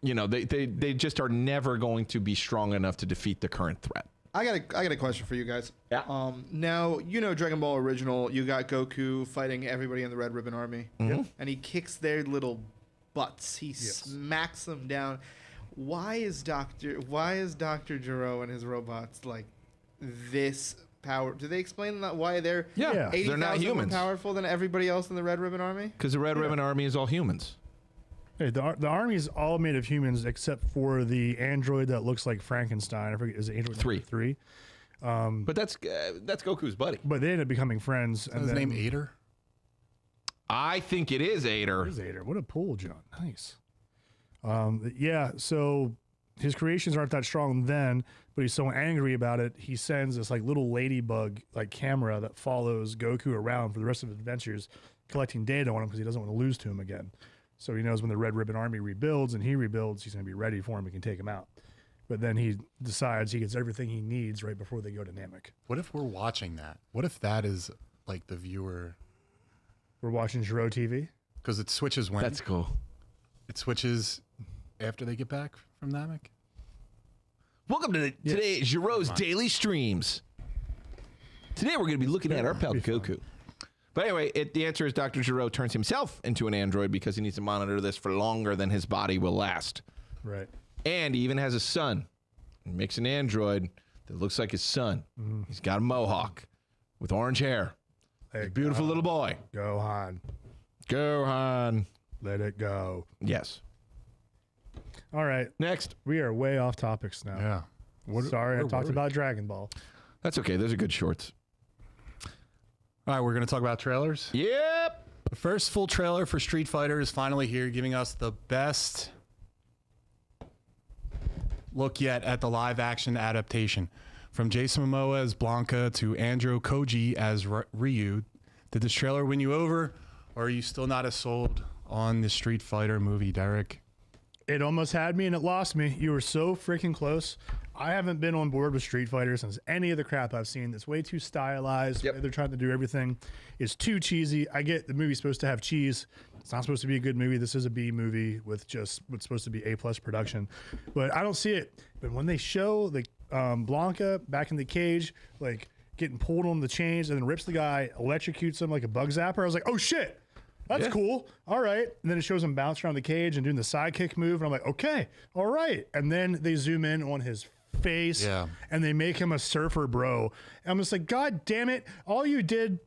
you know, they just are never going to be strong enough to defeat the current threat. I got a question for you guys. Yeah. Now you know Dragon Ball original. You got Goku fighting everybody in the Red Ribbon Army, and he kicks their little butts. He smacks them down. Why is Doctor Gero and his robots like this power? Do they explain that why they're Yeah. 80,000 They're not more humans. powerful than everybody else in the Red Ribbon Army? Because the Red Ribbon Army is all humans. Hey, the army is all made of humans except for the android that looks like Frankenstein. I forget, is it android Three. number 3? But that's Goku's buddy. But they end up becoming friends. Is his name Ader? I think it is Ader. Ader. What a pull, John. Nice. Yeah, so his creations aren't that strong then, but he's so angry about it, he sends this like little ladybug like camera that follows Goku around for the rest of his adventures, collecting data on him because he doesn't want to lose to him again. So he knows when the Red Ribbon Army rebuilds and he rebuilds, he's going to be ready for him. He can take him out. but then he decides he gets everything he needs right before they go to Namek. What if we're watching that? What if that is like the viewer? We're watching Giro TV. Because it switches when? That's cool. It switches after they get back from Namek? Welcome to today's Giro's Daily Streams. Today we're going to be looking at our pal Goku. But anyway, the answer is Dr. Giro turns himself into an android because he needs to monitor this for longer than his body will last. Right. And he even has a son. He makes an android that looks like his son. He's got a mohawk with orange hair. Hey, A beautiful little boy. Gohan. Gohan. Let it go. Yes. All right. Next. We are way off topics now. Yeah. Sorry, I where talked were we? about Dragon Ball. That's okay. Those are good shorts. All right, we're going to talk about trailers. Yep. The first full trailer for Street Fighter is finally here, giving us the best look yet at the live-action adaptation. From Jason Momoa as Blanka to Andrew Koji as Ryu. Did this trailer win you over, or are you still not as sold on the Street Fighter movie, Derek? It almost had me and it lost me. You were so freaking close. I haven't been on board with Street Fighter since any of the crap I've seen. It's way too stylized. Yep. They're trying to do everything. It's too cheesy. I get the movie's supposed to have cheese. It's not supposed to be a good movie. This is a B movie with just what's supposed to be A+ production. But I don't see it. But when they show the Blanka back in the cage, like getting pulled on the chains and then rips the guy, electrocutes him like a bug zapper, I was like, oh shit. That's cool. All right. And then it shows him bounce around the cage and doing the sidekick move. And I'm like, okay, all right. And then they zoom in on his face and they make him a surfer bro. And I'm just like, God damn it. All you did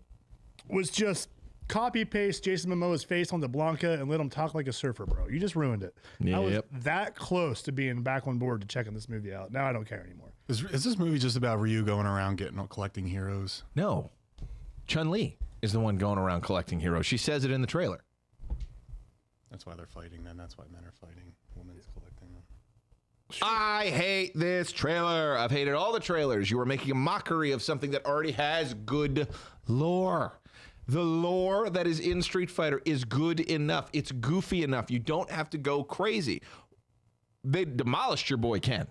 was just copy paste Jason Momoa's face onto Blanka and let him talk like a surfer bro. You just ruined it. I was that close to being back on board to checking this movie out. Now I don't care anymore. Is this movie just about Ryu going around collecting heroes? No. Chun-Li is the one going around collecting heroes. She says it in the trailer. That's why they're fighting then. That's why men are fighting. Women's collecting them. I hate this trailer. I've hated all the trailers. You are making a mockery of something that already has good lore. The lore that is in Street Fighter is good enough. It's goofy enough. You don't have to go crazy. They demolished your boy Ken.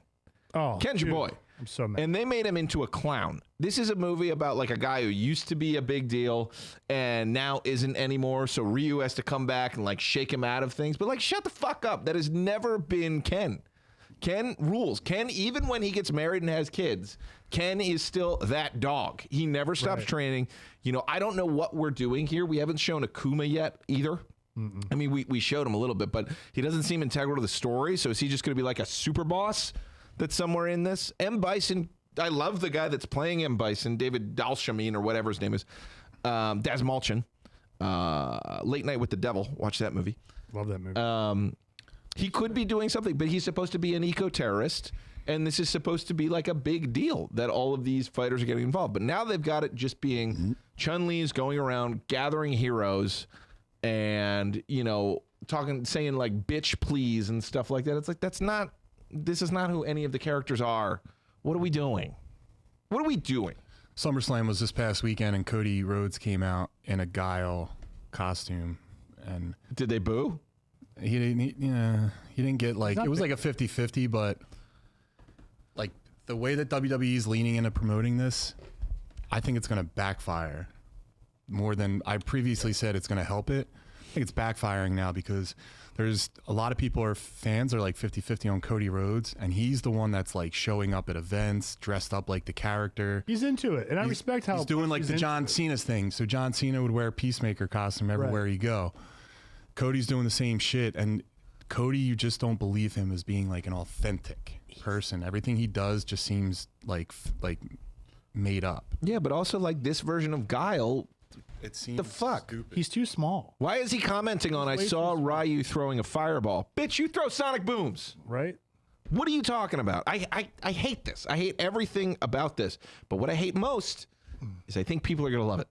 Oh, Ken's your boy. I'm so mad. And they made him into a clown. This is a movie about like a guy who used to be a big deal and now isn't anymore. So Ryu has to come back and like shake him out of things. But like, shut the fuck up. That has never been Ken. Ken rules. Ken, even when he gets married and has kids, Ken is still that dog. He never stops training. You know, I don't know what we're doing here. We haven't shown Akuma yet either. I mean, we showed him a little bit, but he doesn't seem integral to the story. So is he just going to be like a super boss that's somewhere in this? M. Bison, I love the guy that's playing M. Bison, David Dalshameen or whatever his name is. Daz Malchin. Late Night with the Devil. Watch that movie. Love that movie. He could be doing something, but he's supposed to be an eco-terrorist, and this is supposed to be like a big deal that all of these fighters are getting involved. But now they've got it just being Chun-Li's going around gathering heroes and, you know, saying like, bitch, please, and stuff like that. It's like, this is not who any of the characters are. What are we doing? What are we doing? SummerSlam was this past weekend, and Cody Rhodes came out in a Guile costume. And Did they boo? he didn't get like, it was like a 50-50, but like the way that WWE is leaning into promoting this, I think it's going to backfire more than I previously said it's going to help it. I think it's backfiring now because there's a lot of people fans are like 50-50 on Cody Rhodes, and he's the one that's like showing up at events dressed up like the character. He's into it, and I respect how he's doing like the John Cena's thing. So John Cena would wear a Peacemaker costume everywhere he go. Cody's doing the same shit, and Cody, you just don't believe him as being like an authentic person. Everything he does just seems like made up. Yeah, but also like this version of Guile. It seems The fuck? stupid. He's too small, Why is he commenting on, I saw Ryu throwing a fireball? Bitch, you throw sonic booms. right? What are you talking about? I hate this. I hate everything about this. But what I hate most is I think people are going to love it.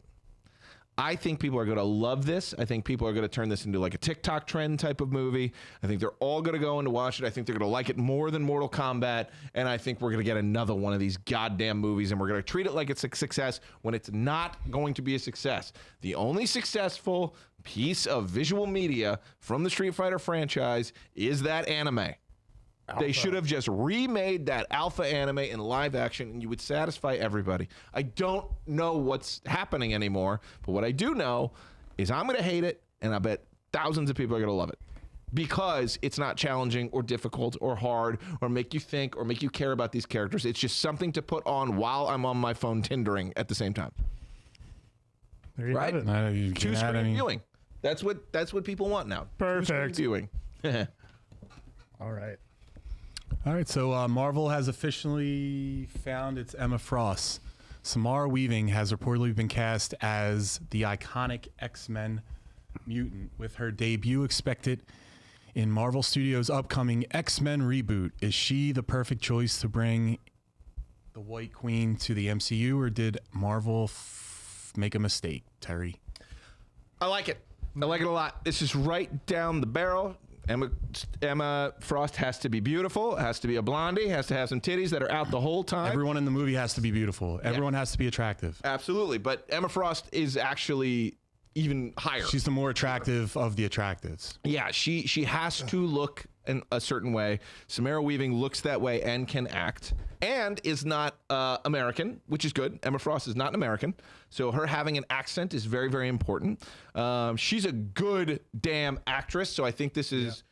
I think people are going to love this. I think people are going to turn this into like a TikTok trend type of movie. I think they're all going to go in to watch it. I think they're going to like it more than Mortal Kombat. And I think we're going to get another one of these goddamn movies, and we're going to treat it like it's a success when it's not going to be a success. The only successful piece of visual media from the Street Fighter franchise is that anime. They should have just remade that alpha anime in live action, and you would satisfy everybody. I don't know what's happening anymore, but what I do know is I'm going to hate it, and I bet thousands of people are going to love it. Because it's not challenging or difficult or hard or make you think or make you care about these characters. It's just something to put on while I'm on my phone Tindering at the same time. There you Right? have it. I know you can Two add screen any- viewing. That's what people want now. Perfect. Two-screen viewing. All right. All right, so Marvel has officially found its Emma Frost. Samara Weaving has reportedly been cast as the iconic X-Men mutant, with her debut expected in Marvel Studios' upcoming X-Men reboot. Is she the perfect choice to bring the White Queen to the MCU, or did Marvel make a mistake, Terry? I like it. I like it a lot. This is right down the barrel. Emma Frost has to be beautiful, has to be a blondie, has to have some titties that are out the whole time. Everyone in the movie has to be beautiful. Everyone has to be attractive. Absolutely. But Emma Frost is actually even higher. She's the more attractive of the attractives. Yeah, she has to look in a certain way. Samara Weaving looks that way and can act, and is not American, which is good. Emma Frost is not an American, so her having an accent is very, very important. She's a good damn actress, so I think this is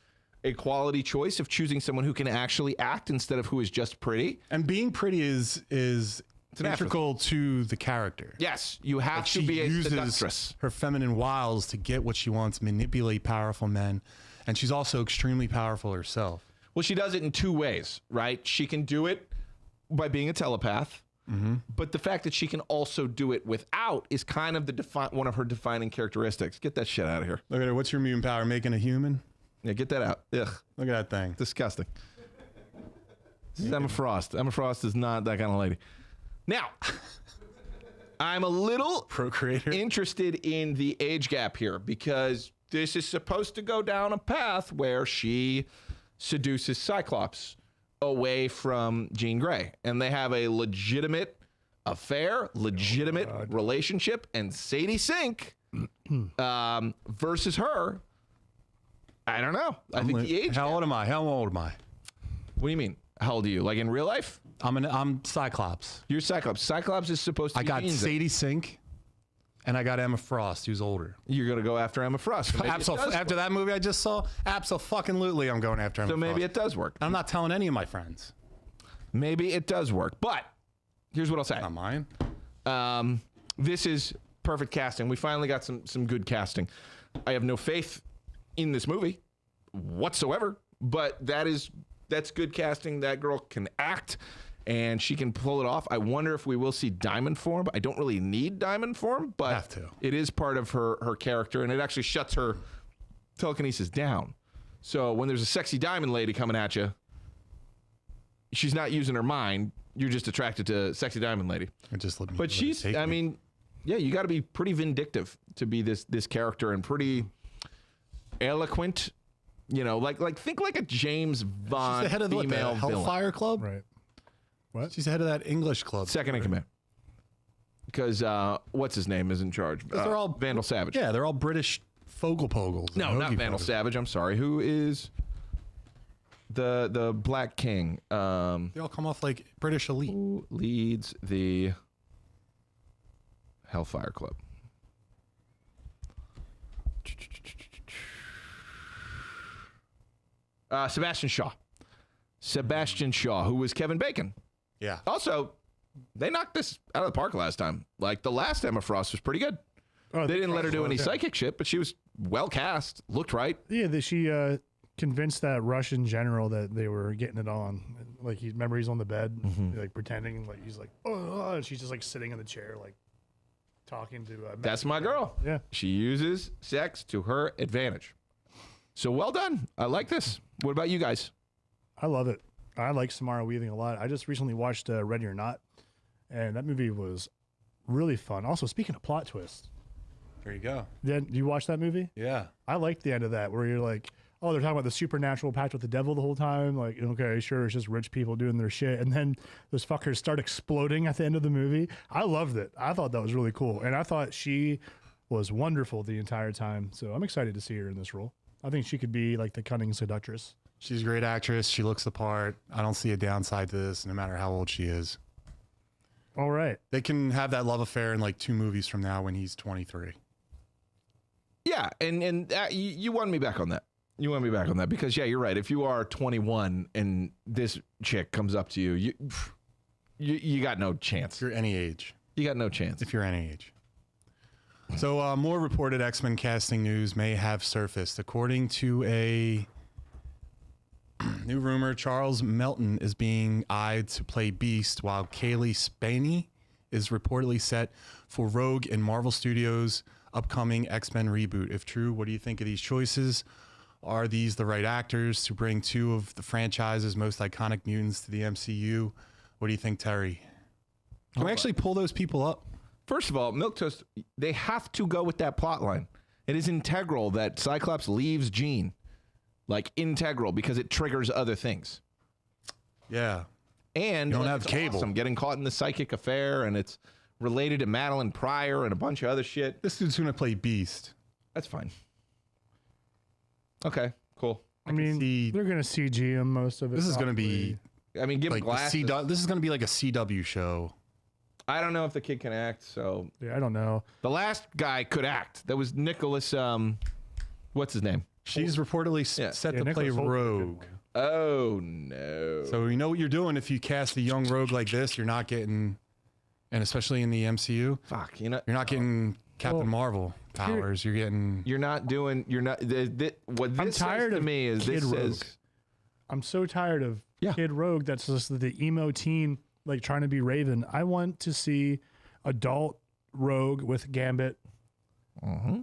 a quality choice of choosing someone who can actually act instead of who is just pretty. And being pretty is an integral to the character. Yes, you have Like, to she be a uses seductress. her feminine wiles to get what she wants, manipulate powerful men, and she's also extremely powerful herself. Well, she does it in two ways, right? She can do it by being a telepath, but the fact that she can also do it without is kind of one of her defining characteristics. Get that shit out of here. Look at her. What's your mutant power? Making a human? Yeah, get that out. Ugh, Look at that thing. disgusting. This is Emma Frost. Emma Frost is not that kind of lady. Now, I'm a little Procreator. interested in the age gap here because this is supposed to go down a path where she seduces Cyclops away from Jean Grey, and they have a legitimate affair, legitimate relationship, and Sadie Sink versus her. I don't know. I think the age. How old am I? How old am I? What do you mean? How old are you? Like in real life? I'm Cyclops. You're Cyclops. Cyclops is supposed to I be got Jean's age. Sadie Sink, and I got Emma Frost, who's older. You're going to go after Emma Frost. Maybe it does After work. that movie I just saw, absolutely I'm going after Emma So maybe Frost. it does work. I'm not telling any of my friends. Maybe it does work. But here's what I'll say. Not mine. This is perfect casting. We finally got some good casting. I have no faith in this movie whatsoever, but that's good casting. That girl can act, and she can pull it off. I wonder if we will see diamond form. I don't really need diamond form, but Have to. it is part of her character, and it actually shuts her telekinesis down. So when there's a sexy diamond lady coming at you, she's not using her mind. You're just attracted to sexy diamond lady. But she's, I mean, yeah, you got to be pretty vindictive to be this character, and pretty eloquent. You know, like think like a James Bond she's the head of the female villain. Hellfire Club. Right. What? She's the head of that English club. Second in command. Because what's his name is in charge? They're all Vandal Savage. Yeah, they're all British Foglepogles. No, not Vandal Savage. I'm sorry. Who is the Black King? They all come off like British elite. Who leads the Hellfire Club? Sebastian Shaw. Sebastian Shaw, who was Kevin Bacon. Yeah. Also, they knocked this out of the park last time. Like, the last Emma Frost was pretty good. Oh, They didn't let her do any yeah. psychic shit, but she was well cast, looked right. Yeah, she convinced that Russian general that they were getting it on. Like, remember he's on the bed, like pretending, like he's like, oh, and she's just like sitting in the chair, like talking to. That's my girl. Yeah. She uses sex to her advantage. So well done. I like this. What about you guys? I love it. I like Samara Weaving a lot. I just recently watched Ready or Not, and that movie was really fun. Also, speaking of plot twists, There you go. then you watch that movie? Yeah. I liked the end of that where you're like, oh, they're talking about the supernatural pact with the devil the whole time. Like, okay, sure, it's just rich people doing their shit. And then those fuckers start exploding at the end of the movie. I loved it. I thought that was really cool. And I thought she was wonderful the entire time. So I'm excited to see her in this role. I think she could be like the cunning seductress. She's a great actress. She looks the part. I don't see a downside to this, no matter how old she is. All right. They can have that love affair in like 2 movies from now when he's 23. Yeah, and you won me back on that. You won me back on that because, yeah, you're right. If you are 21 and this chick comes up to you, you got no chance. If you're any age. You got no chance. If you're any age. So more reported X-Men casting news may have surfaced. According to a new rumor, Charles Melton is being eyed to play Beast, while Cailee Spaeny is reportedly set for Rogue in Marvel Studios' upcoming X-Men reboot. If true, what do you think of these choices? Are these the right actors to bring 2 of the franchise's most iconic mutants to the MCU? What do you think, Terry? Can we actually pull those people up? First of all, Milquetoast, they have to go with that plot line. It is integral that Cyclops leaves Jean. Like, integral, because it triggers other things. Yeah. And You don't like, have it's Cable. awesome getting caught in the psychic affair, and it's related to Madeline Pryor and a bunch of other shit. This dude's going to play Beast. That's fine. Okay, cool. I mean, see- they're going to CG him most of it. This is going to probably. be I mean, give him like glasses. this is going to be like a CW show. I don't know if the kid can act, so Yeah, I don't know. the last guy could act. That was Nicholas. What's his name? She's reportedly Yeah. set Yeah, to play Nicholas Hoult did a good Rogue. one. Oh no. So you know what you're doing if you cast a young Rogue like this. You're not getting, and especially in the MCU, Fuck. You know, you're not getting Captain Well, Marvel powers. You're getting. you're not doing. You're not. What this I'm tired says to of me is Kid this Rogue. says. I'm so tired of Yeah. Kid Rogue that's just the emo teen like trying to be Raven. I want to see adult Rogue with Gambit.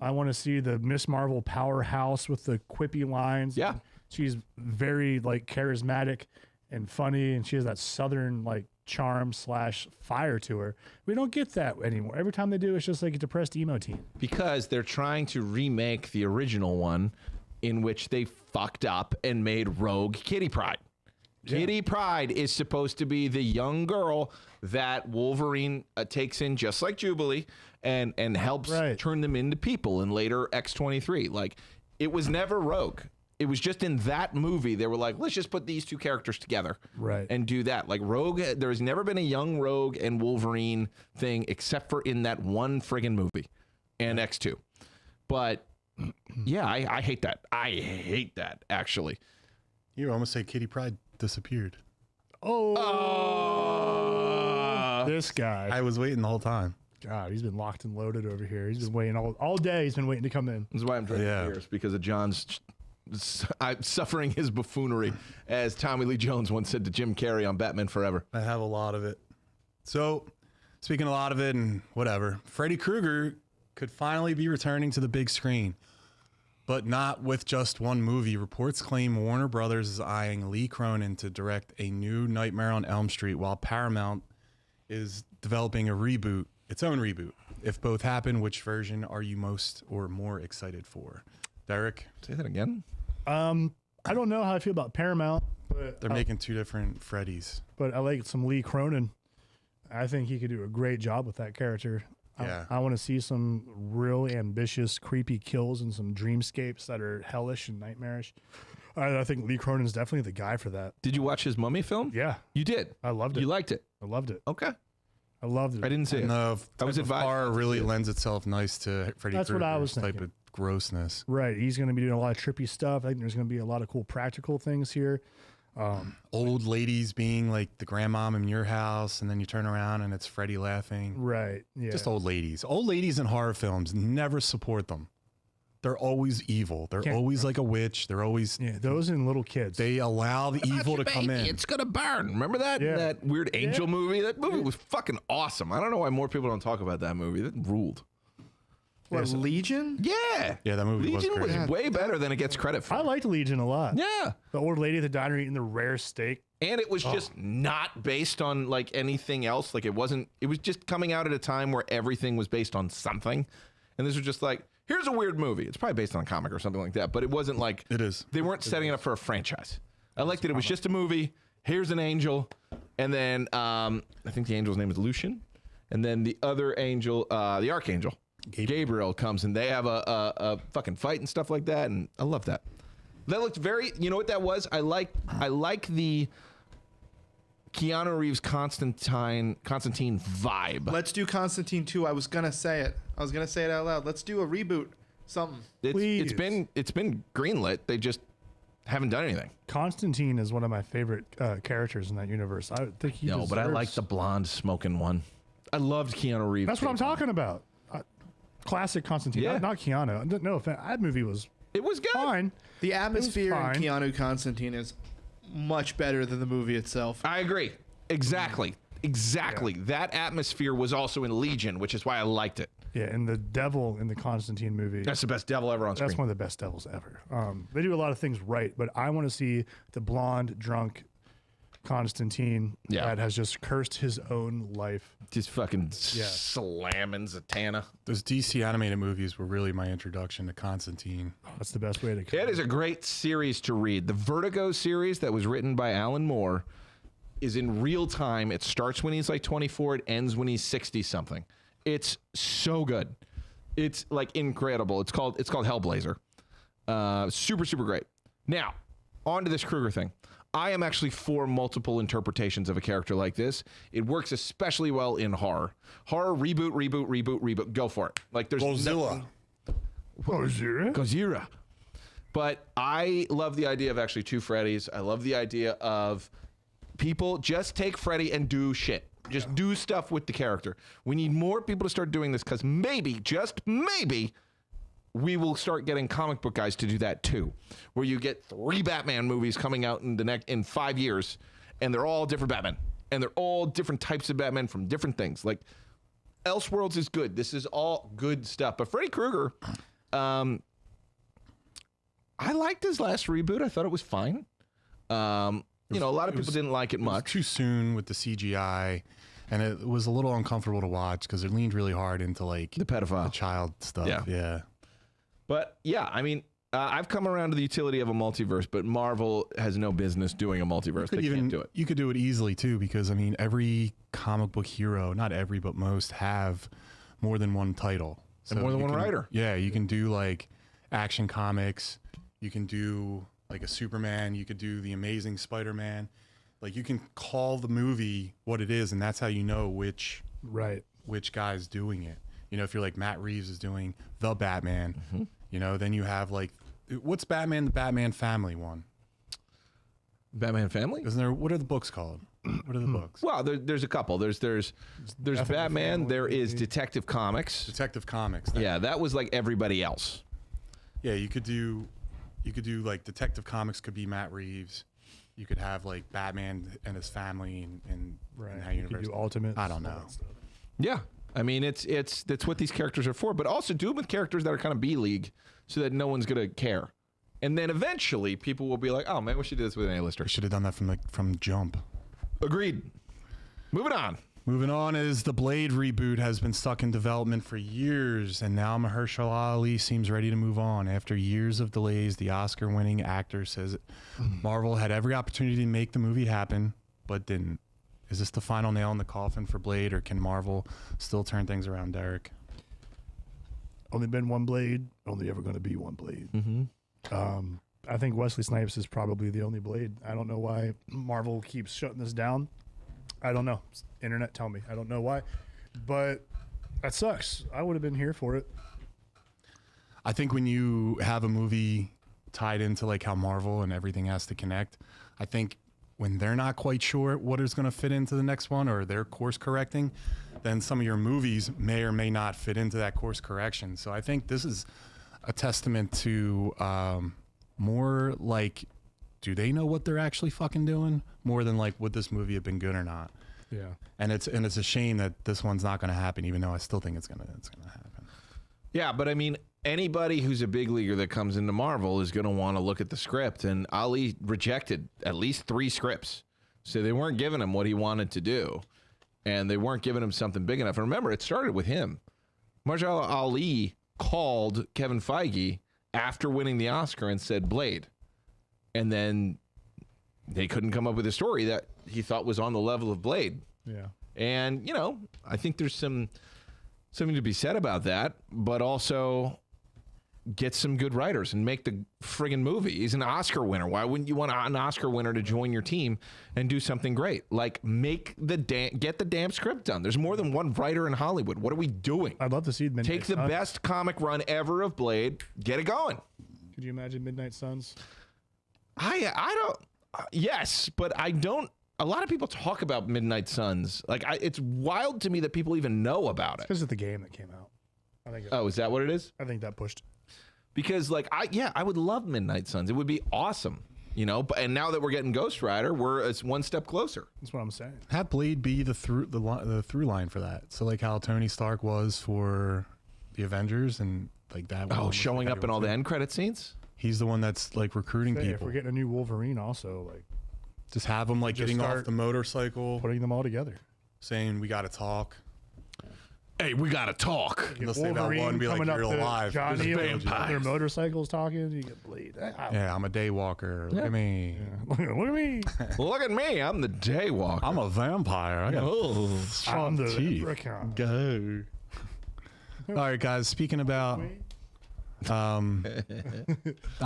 I want to see the Miss Marvel powerhouse with the quippy lines. Yeah. She's very like charismatic and funny, and she has that southern like charm / fire to her. We don't get that anymore. Every time they do, it's just like a depressed emo teen. Because they're trying to remake the original one in which they fucked up and made Rogue Kitty Pryde. Kitty Pryde is supposed to be the young girl that Wolverine takes in just like Jubilee and helps Right. turn them into people in later X-23. Like, it was never Rogue. It was just in that movie they were like, let's just put these 2 characters together Right. and do that. Like, Rogue, there's never been a young Rogue and Wolverine thing except for in that one friggin' movie and X2. But yeah, I hate that. I hate that, actually. You almost say Kitty Pryde disappeared. This guy. I was waiting the whole time. God, he's been locked and loaded over here. He's been waiting all day. He's been waiting to come in. This is why I'm drinking Yeah. beers, because of John's I'm suffering his buffoonery, as Tommy Lee Jones once said to Jim Carrey on Batman Forever. I have a lot of it. So, speaking a lot of it and whatever, Freddy Krueger could finally be returning to the big screen, but not with just one movie. Reports claim Warner Brothers is eyeing Lee Cronin to direct a new Nightmare on Elm Street, while Paramount is developing a reboot, its own reboot. If both happen, which version are you most or more excited for? Derek? Say that again. I don't know how I feel about Paramount, but They're making 2 different Freddys. but I like some Lee Cronin. I think he could do a great job with that character. Yeah. I want to see some real ambitious, creepy kills and some dreamscapes that are hellish and nightmarish. I think Lee Cronin's definitely the guy for that. Did you watch his Mummy film? Yeah, You did. I loved it. You liked it. I loved it. Okay. I loved it. I didn't see it. No, I was advised horror not to really see it. lends itself nice to Freddy That's what I was Krueger's type thinking. of grossness. Right. He's going to be doing a lot of trippy stuff. I think there's going to be a lot of cool practical things here. Old ladies being like the grandmom in your house, and then you turn around and it's Freddy laughing. Right. Yeah. Just old ladies. Old ladies in horror films, never support them. They're always evil. They're Can't- always like a witch. They're always, Yeah. Those and little kids. they allow the evil to come in. It's gonna burn. Remember that Yeah. that weird angel movie? That movie was fucking awesome. I don't know why more people don't talk about that movie. That ruled. What, Legion? Yeah. Yeah, that movie was Legion was great. way better than it gets credit for. I liked Legion a lot. Yeah. The old lady at the diner eating the rare steak. And it was Oh. just not based on like anything else. Like it was just coming out at a time where everything was based on something. And this was just like, here's a weird movie. It's probably based on a comic or something like that, but it wasn't like It is. They weren't setting it up for a franchise. I liked that it was just a movie. Here's an angel. And then I think the angel's name is Lucian. And then the other angel, the archangel, Gabriel comes and they have a fucking fight and stuff like that. And I love that. That looked very. You know what that was? I like the Keanu Reeves Constantine vibe. Let's do Constantine 2. I was gonna say it. I was gonna say it out loud. Let's do a reboot. Something. It's been greenlit. They just haven't done anything. Constantine is one of my favorite characters in that universe. I think he No, but I like the blonde smoking one. I loved Keanu Reeves. That's what I'm talking about. Classic Constantine. Yeah. Not Keanu. No offense. That movie was It was good. fine. The atmosphere in fine. Keanu Constantine is much better than the movie itself. I agree. Exactly. Yeah. That atmosphere was also in Legion, which is why I liked it. Yeah, and the devil in the Constantine movie. That's the best devil ever on screen. That's one of the best devils ever. They do a lot of things right, but I want to see the blonde, drunk Constantine that has just cursed his own life. Just fucking slamming Zatanna. Those DC animated movies were really my introduction to Constantine. That's the best way to. It is a great series to read. The Vertigo series that was written by Alan Moore is in real time. It starts when he's like 24. It ends when he's 60 something. It's so good. It's like incredible. It's called Hellblazer. Super, super great. Now, on to this Kruger thing. I am actually for multiple interpretations of a character like this. It works especially well in horror. Horror, reboot. Go for it. Like there's Godzilla. Gojira. But I love the idea of actually two Freddys. I love the idea of people just take Freddy and do shit. Just do stuff with the character. We need more people to start doing this because maybe, just maybe, we will start getting comic book guys to do that too, where you get 3 Batman movies coming out in 5 years, and they're all different Batman, and they're all different types of Batman from different things. Like Elseworlds is good. This is all good stuff. But Freddy Krueger, I liked his last reboot. I thought it was fine. You know, a lot of people didn't like it much. Too soon with the CGI, and it was a little uncomfortable to watch because it leaned really hard into like The pedophile. the child stuff. Yeah. But yeah, I mean, I've come around to the utility of a multiverse, but Marvel has no business doing a multiverse. They can't do it. You could do it easily too, because I mean, every comic book hero, not every, but most, have more than one title And more than one writer. Yeah, you can do like Action Comics. You can do like a Superman. You could do the Amazing Spider-Man. Like you can call the movie what it is, and that's how you know which guy's doing it. You know, if you're like Matt Reeves is doing the Batman, you know, then you have like, what's Batman, the Batman Family one? Batman Family? Isn't there? What are the books called? What are the books? Well, there's a couple. There's Batman. There is Detective Comics. Detective Comics. Yeah, that was like everybody else. Yeah, you could do like Detective Comics could be Matt Reeves. You could have like Batman and his family and how You could do Ultimate. I don't know. Yeah. I mean, that's what these characters are for, but also do them with characters that are kind of B-league so that no one's going to care. And then eventually people will be like, oh man, we should do this with an A-lister. We should have done that from Jump. Agreed. Moving on. Moving on is the Blade reboot has been stuck in development for years, and now Mahershala Ali seems ready to move on. After years of delays, the Oscar-winning actor says Marvel had every opportunity to make the movie happen, but didn't. Is this the final nail in the coffin for Blade, or can Marvel still turn things around, Derek? Only been one Blade, only ever going to be one Blade. I think Wesley Snipes is probably the only Blade. I don't know why Marvel keeps shutting this down. I don't know. Internet, tell me. I don't know why. But that sucks. I would have been here for it. I think when you have a movie tied into like how Marvel and everything has to connect, I think when they're not quite sure what is going to fit into the next one, or they're course correcting, then some of your movies may or may not fit into that course correction. So I think this is a testament to more like, do they know what they're actually fucking doing, more than like, would this movie have been good or not? Yeah. And it's a shame that this one's not going to happen, even though I still think it's gonna happen. Yeah, but I mean, anybody who's a big leaguer that comes into Marvel is going to want to look at the script, and Ali rejected at least 3 scripts. So they weren't giving him what he wanted to do, and they weren't giving him something big enough. And remember, it started with him. Mahershala Ali called Kevin Feige after winning the Oscar and said Blade. And then they couldn't come up with a story that he thought was on the level of Blade. Yeah. And, you know, I think there's something to be said about that, but also get some good writers and make the friggin' movie. He's an Oscar winner. Why wouldn't you want an Oscar winner to join your team and do something great? Like, get the damn script done. There's more than one writer in Hollywood. What are we doing? I'd love to see Midnight Take the Suns. best comic run ever of Blade. Get it going. Could you imagine Midnight Suns? I don't. Yes, but I don't. A lot of people talk about Midnight Suns. Like, it's wild to me that people even know about it. Because of the game that came out. I think. Oh, is that what it is? I think that pushed. Because like I would love Midnight Suns. It would be awesome, you know. But and now that we're getting Ghost Rider, it's one step closer. That's what I'm saying. Have Blade be the through line for that. So like how Tony Stark was for the Avengers and like that. Oh, showing up in all the end credit scenes. He's the one that's like recruiting If people. we're getting a new Wolverine, also like Just have him like Just getting off start the motorcycle, putting them all together. saying we got to talk. Hey, we gotta talk. They'll say that one, be like, coming you're up to alive. Johnny There's with vampires. their motorcycles talking. You get Blade. Yeah, I'm a day walker. Look at me. Look at me. Look at me. I'm the daywalker. I'm a vampire. I got Oh. I'm the teeth. leprechaun. Go. All right, guys. Speaking about, I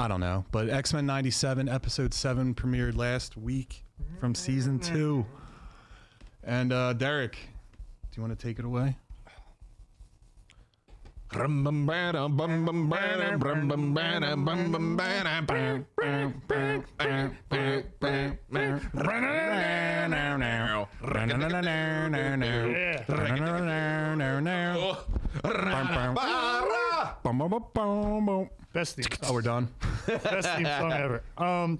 don't know, but X-Men '97 episode 7 premiered last week from season 2. And Derek, do you want to take it away? Best theme. Oh, we're done. Best theme song ever.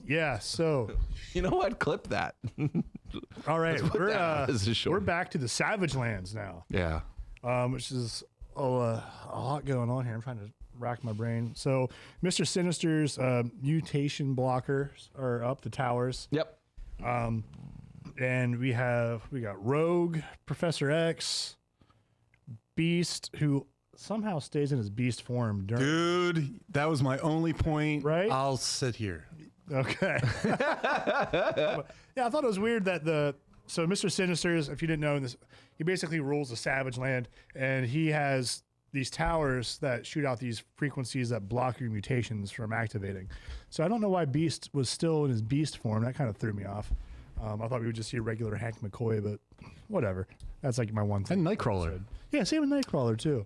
Yeah. So, You know what? Clip that. all right, that as a short. we're back to the Savage Lands now, Yeah. which is a lot going on here. I'm trying to rack my brain. So, Mr. Sinister's mutation blockers are up the towers, Yep. and we got Rogue, Professor X, Beast, who somehow stays in his Beast form during. Dude, that was my only point. Right? I'll sit here. Okay. Yeah, I thought it was weird that so Mr. Sinister's, if you didn't know this, he basically rules the Savage Land, and he has these towers that shoot out these frequencies that block your mutations from activating. So I don't know why Beast was still in his Beast form. That kind of threw me off. I thought we would just see a regular Hank McCoy, but whatever. That's like my one thing. And Nightcrawler. Yeah, same with Nightcrawler too.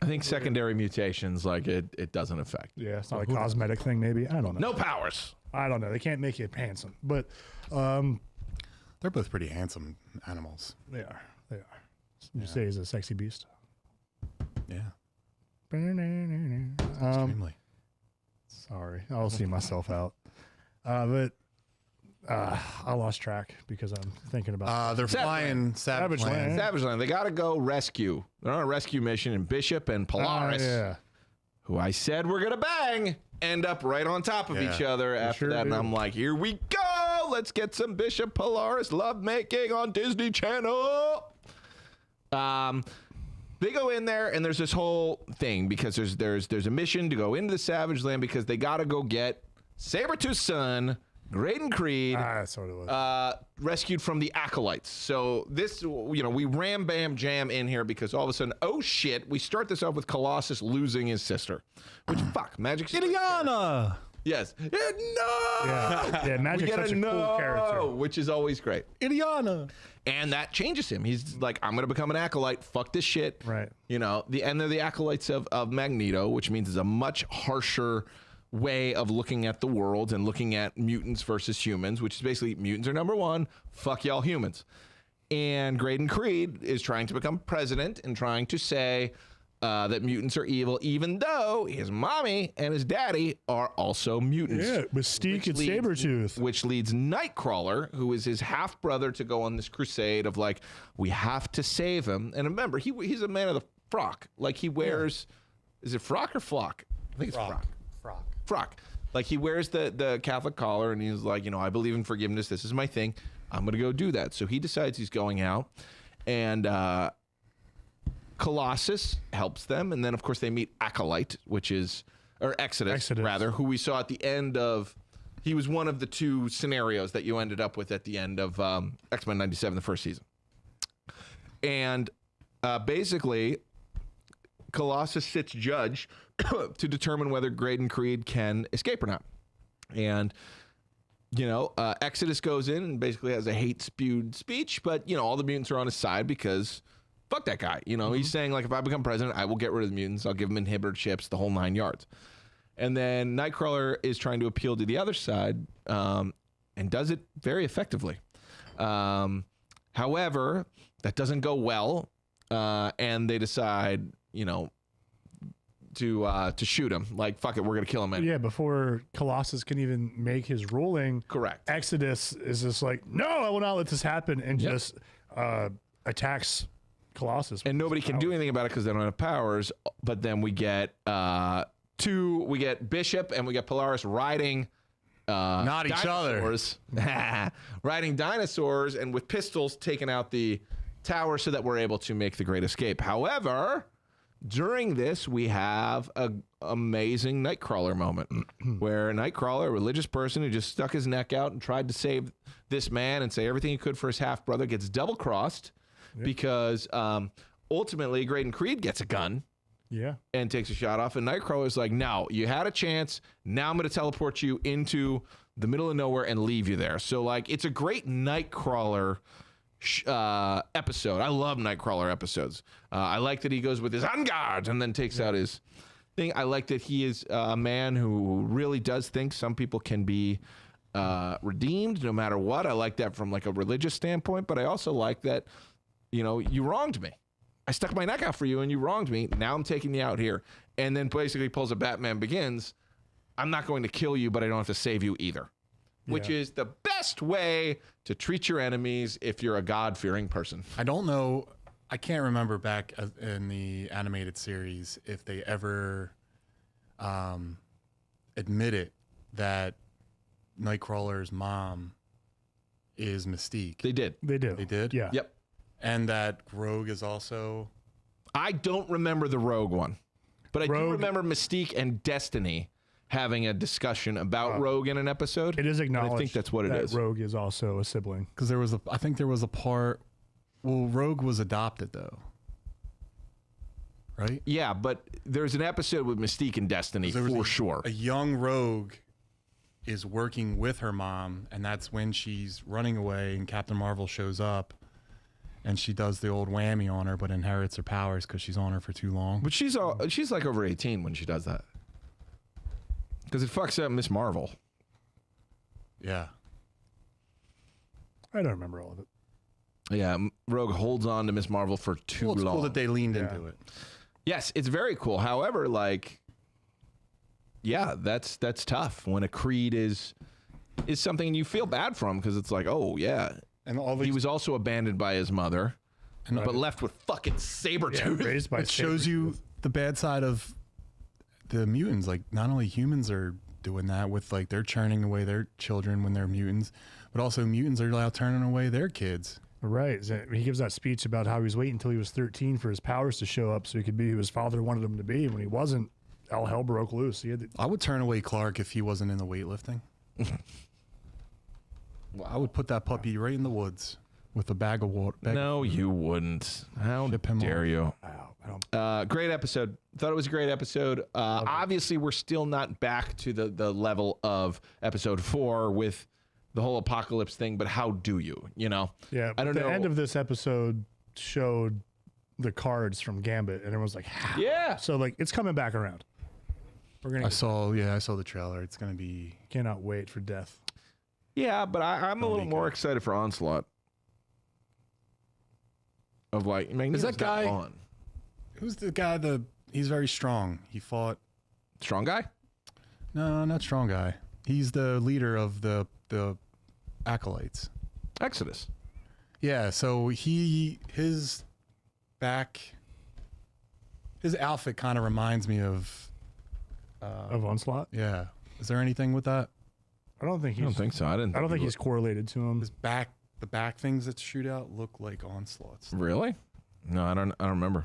I think secondary mutations, like it doesn't affect. Yeah, it's not a cosmetic thing, maybe. I don't know. No powers. I don't know. They can't make you handsome, but They're both pretty handsome animals. they are. They are. You say he's a sexy beast. Yeah. Um, Extremely. sorry, I'll see myself out. But I lost track because I'm thinking about. They're flying Savage Savage Land. Land. Savage Land. They got to go rescue. They're on a rescue mission, and Bishop and Polaris, yeah. who I said we're gonna bang, end up right on top of Yeah, each other after sure that. do. And I'm like, here we go. Let's get some Bishop Polaris lovemaking on Disney Channel. They go in there, and there's this whole thing because there's a mission to go into the Savage Land because they got to go get Sabretooth's son, Graydon Creed, That's what it was. rescued from the acolytes. So this, we ram bam jam in here because all of a sudden, oh shit, we start this off with Colossus losing his sister, which fuck, Magic. Ileana! Yes. No. Yeah, We Magic's get such a a cool no, character. which is always great. Ileana! And that changes him. He's like, I'm going to become an acolyte. Fuck this shit. Right. And they're the acolytes of Magneto, which means it's a much harsher way of looking at the world and looking at mutants versus humans, which is basically mutants are number one. Fuck y'all humans. And Graydon Creed is trying to become president and trying to say that mutants are evil, even though his mommy and his daddy are also mutants. Yeah, Mystique and Sabretooth. Which leads Nightcrawler, who is his half brother, to go on this crusade of like, we have to save him. And remember, he's a man of the frock. Like he wears, is it frock or flock? I think it's frock. Frock. Like he wears the Catholic collar, and he's like, I believe in forgiveness. This is my thing. I'm gonna go do that. So he decides he's going out, and Colossus helps them, and then of course they meet Exodus, rather, who we saw at the end of. He was one of the two scenarios that you ended up with at the end of X-Men '97, the first season. And basically, Colossus sits judge to determine whether Graydon Creed can escape or not. And, Exodus goes in and basically has a hate-spewed speech, but, all the mutants are on his side because fuck that guy. He's saying, like, if I become president, I will get rid of the mutants. I'll give them inhibitor chips, the whole 9 yards. And then Nightcrawler is trying to appeal to the other side and does it very effectively. However, that doesn't go well, and they decide, to shoot him. Like, fuck it, we're gonna kill him. Yeah, before Colossus can even make his ruling, Correct. Exodus is just like, no, I will not let this happen, and just attacks Colossus. And nobody can do anything about it because they don't have powers. But then we get Bishop and we get Polaris riding. Not each other. Riding dinosaurs and with pistols taking out the tower so that we're able to make the great escape. However, during this, we have an amazing Nightcrawler moment where Nightcrawler, a religious person who just stuck his neck out and tried to save this man and say everything he could for his half-brother, gets double-crossed because ultimately Graydon Creed gets a gun. Yeah. And takes a shot off. And Nightcrawler's like, no, you had a chance. Now I'm going to teleport you into the middle of nowhere and leave you there. So, like, it's a great Nightcrawler episode. I love Nightcrawler episodes. I like that he goes with his on guard and then takes out his thing. I like that he is a man who really does think some people can be redeemed no matter what. I like that from, like, a religious standpoint. But I also like that, you wronged me. I stuck my neck out for you and you wronged me. Now I'm taking you out here. And then basically pulls a Batman Begins. I'm not going to kill you, but I don't have to save you either. Which is the best way to treat your enemies if you're a God-fearing person. I don't know. I can't remember back in the animated series if they ever admitted that Nightcrawler's mom is Mystique. They did. They do. They did? Yeah. Yep. And that Rogue is also... I don't remember the Rogue one, but I do Rogue- remember Mystique and Destiny having a discussion about Rogue in an episode. It is acknowledged. I think that's what it that is. Rogue is also a sibling. Because I think there was a part... Well, Rogue was adopted, though. Right? Yeah, but there's an episode with Mystique and Destiny There was for sure. A young Rogue is working with her mom, and that's when she's running away, and Captain Marvel shows up, and she does the old whammy on her, but inherits her powers because she's on her for too long. But she's like over 18 when she does that. Because it fucks up Miss Marvel. Yeah. I don't remember all of it. Yeah, Rogue holds on to Miss Marvel for too Well, it's long. cool that they leaned into it. Yes, it's very cool. However, like, yeah, that's tough when a Creed is something you feel bad for him because it's like, oh yeah, And all these, he was also abandoned by his mother, but left with fucking Sabretooth. Raised by it shows you the bad side of the mutants. Like, not only humans are doing that with, like, they're churning away their children when they're mutants, but also mutants are now turning away their kids. Right. So he gives that speech about how he was waiting until he was 13 for his powers to show up so he could be who his father wanted him to be. And when he wasn't, all hell broke loose. He had to, I would turn away Clark if he wasn't in the weightlifting. I would put that puppy right in the woods with a bag of water. No, you wouldn't. How dare you? Great episode. Thought it was a great episode. Obviously, we're still not back to the level of episode 4 with the whole apocalypse thing, but how do you? Yeah. I don't know. The end of this episode showed the cards from Gambit, and everyone's like, how? Yeah. So, like, it's coming back around. We're going I to saw the trailer. It's going to be... cannot wait for death. Yeah, but I'm a little more excited for Onslaught. Of like, man, Is that guy- on? Who's the guy he's very strong. He fought... Strong guy? No, not strong guy. He's the leader of the acolytes. Exodus. Yeah, so his outfit kind of reminds me of... Of Onslaught? Yeah. Is there anything with that? I don't think I don't think so. I don't think he's correlated to him. The back things that shoot out look like Onslaughts. Really? No, I don't remember.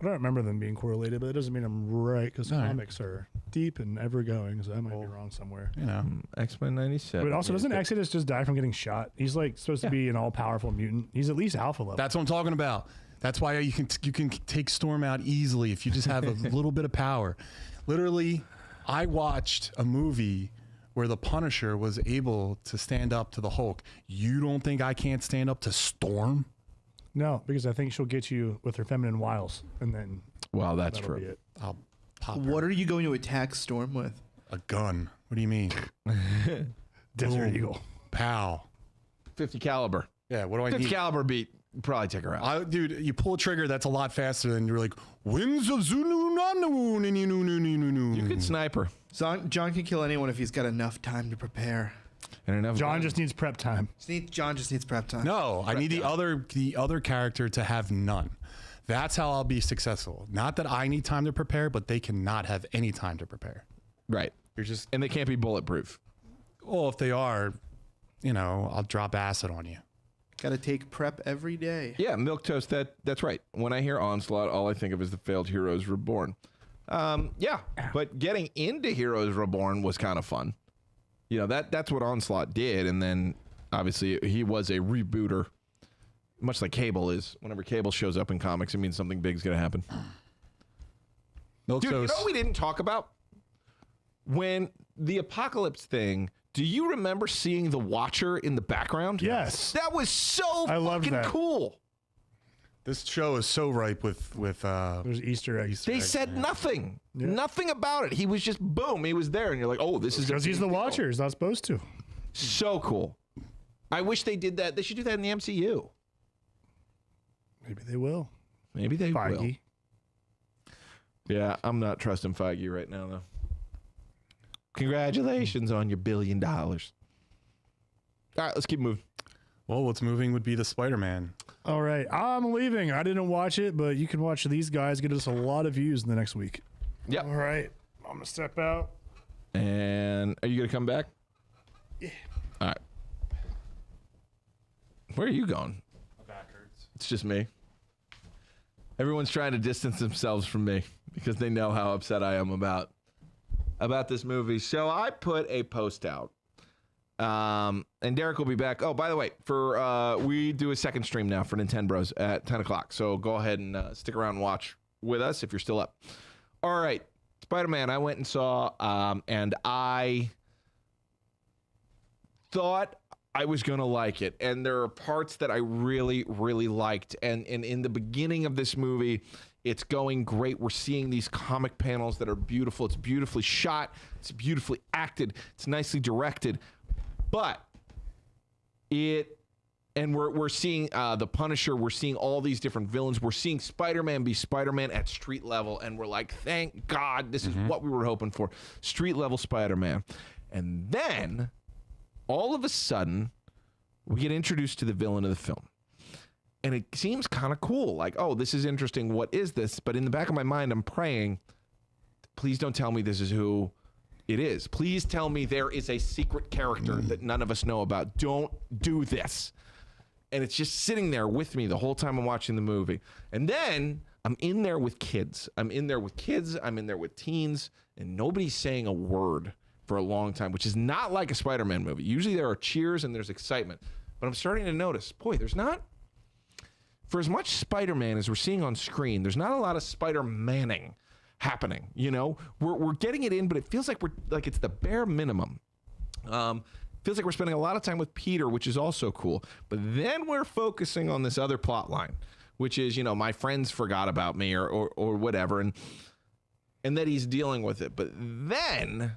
I don't remember them being correlated, but it doesn't mean I'm right because All right. comics are deep and ever going, so I might be wrong somewhere. You know. X-Men 97. But also, doesn't Exodus just die from getting shot? He's like supposed to be an all-powerful mutant. He's at least alpha level. That's what I'm talking about. That's why you can take Storm out easily if you just have a little bit of power. Literally, I watched a movie where the Punisher was able to stand up to the Hulk. You don't think I can't stand up to Storm? No, because I think she'll get you with her feminine wiles, and then Well, that's that'll be true. it. I'll pop her. What are you going to attack Storm with? A gun. What do you mean? Desert Boom. Eagle. Pow. 50 caliber. Yeah, what do I 50 need? caliber beat. Probably take her out. Dude, you pull a trigger, that's a lot faster than you're like, winds of Zulu. You could snipe her. John can kill anyone if he's got enough time to prepare. And enough John just needs prep time. John just needs prep time. No, I need the other character to have none. That's how I'll be successful. Not that I need time to prepare, but they cannot have any time to prepare. Right. You're just, And they can't be bulletproof. well, if they are, I'll drop acid on you. Got to take prep every day. Yeah, milquetoast. That's right. When I hear Onslaught, all I think of is the failed Heroes Reborn. Yeah, but getting into Heroes Reborn was kind of fun. That's what Onslaught did, and then obviously he was a rebooter, much like Cable is. Whenever Cable shows up in comics, it means something big's gonna happen. Dude, you know what we didn't talk about? When the Apocalypse thing, do you remember seeing the Watcher in the background? Yes. That was so I loved fucking that. cool. This show is so ripe with There's Easter eggs. They said nothing. Yeah. Nothing about it. He was just boom. He was there, and you're like, oh, this is Because he's the big deal. Watcher. He's not supposed to. So cool. I wish they did that. They should do that in the MCU. Maybe they will. Maybe they will. Feige. Yeah, I'm not trusting Feige right now, though. Congratulations on your $1 billion. All right, let's keep moving. Well, what's moving would be the Spider-Man. All right. I'm leaving. I didn't watch it, but you can watch these guys get us a lot of views in the next week. Yep. All right. I'm going to step out. And are you going to come back? Yeah. All right. Where are you going? My back hurts. It's just me. Everyone's trying to distance themselves from me because they know how upset I am about this movie. So I put a post out. And Derek will be back. Oh, by the way, we do a second stream now for Nintendo Bros at 10 o'clock. So go ahead and stick around and watch with us if you're still up. All right. Spider-Man, I went and saw, and I thought I was going to like it. And there are parts that I really, really liked. And in the beginning of this movie, it's going great. We're seeing these comic panels that are beautiful. It's beautifully shot. It's beautifully acted. It's nicely directed. But we're seeing the Punisher. We're seeing all these different villains. We're seeing Spider-Man be Spider-Man at street level. And we're like, thank God, this is what we were hoping for. Street level Spider-Man. And then all of a sudden, we get introduced to the villain of the film. And it seems kind of cool. Like, oh, this is interesting. What is this? But in the back of my mind, I'm praying, please don't tell me this is who it is. Please tell me there is a secret character that none of us know about. Don't do this. And it's just sitting there with me the whole time I'm watching the movie. And then I'm in there with kids. I'm in there with teens, and nobody's saying a word for a long time, which is not like a Spider-Man movie. Usually there are cheers and there's excitement. But I'm starting to notice, boy, there's not, for as much Spider-Man as we're seeing on screen, there's not a lot of Spider-Manning happening. We're getting it in, but it feels like it's the bare minimum. Feels like we're spending a lot of time with Peter, which is also cool. But then we're focusing on this other plot line, which is, my friends forgot about me or whatever, and that he's dealing with it. But then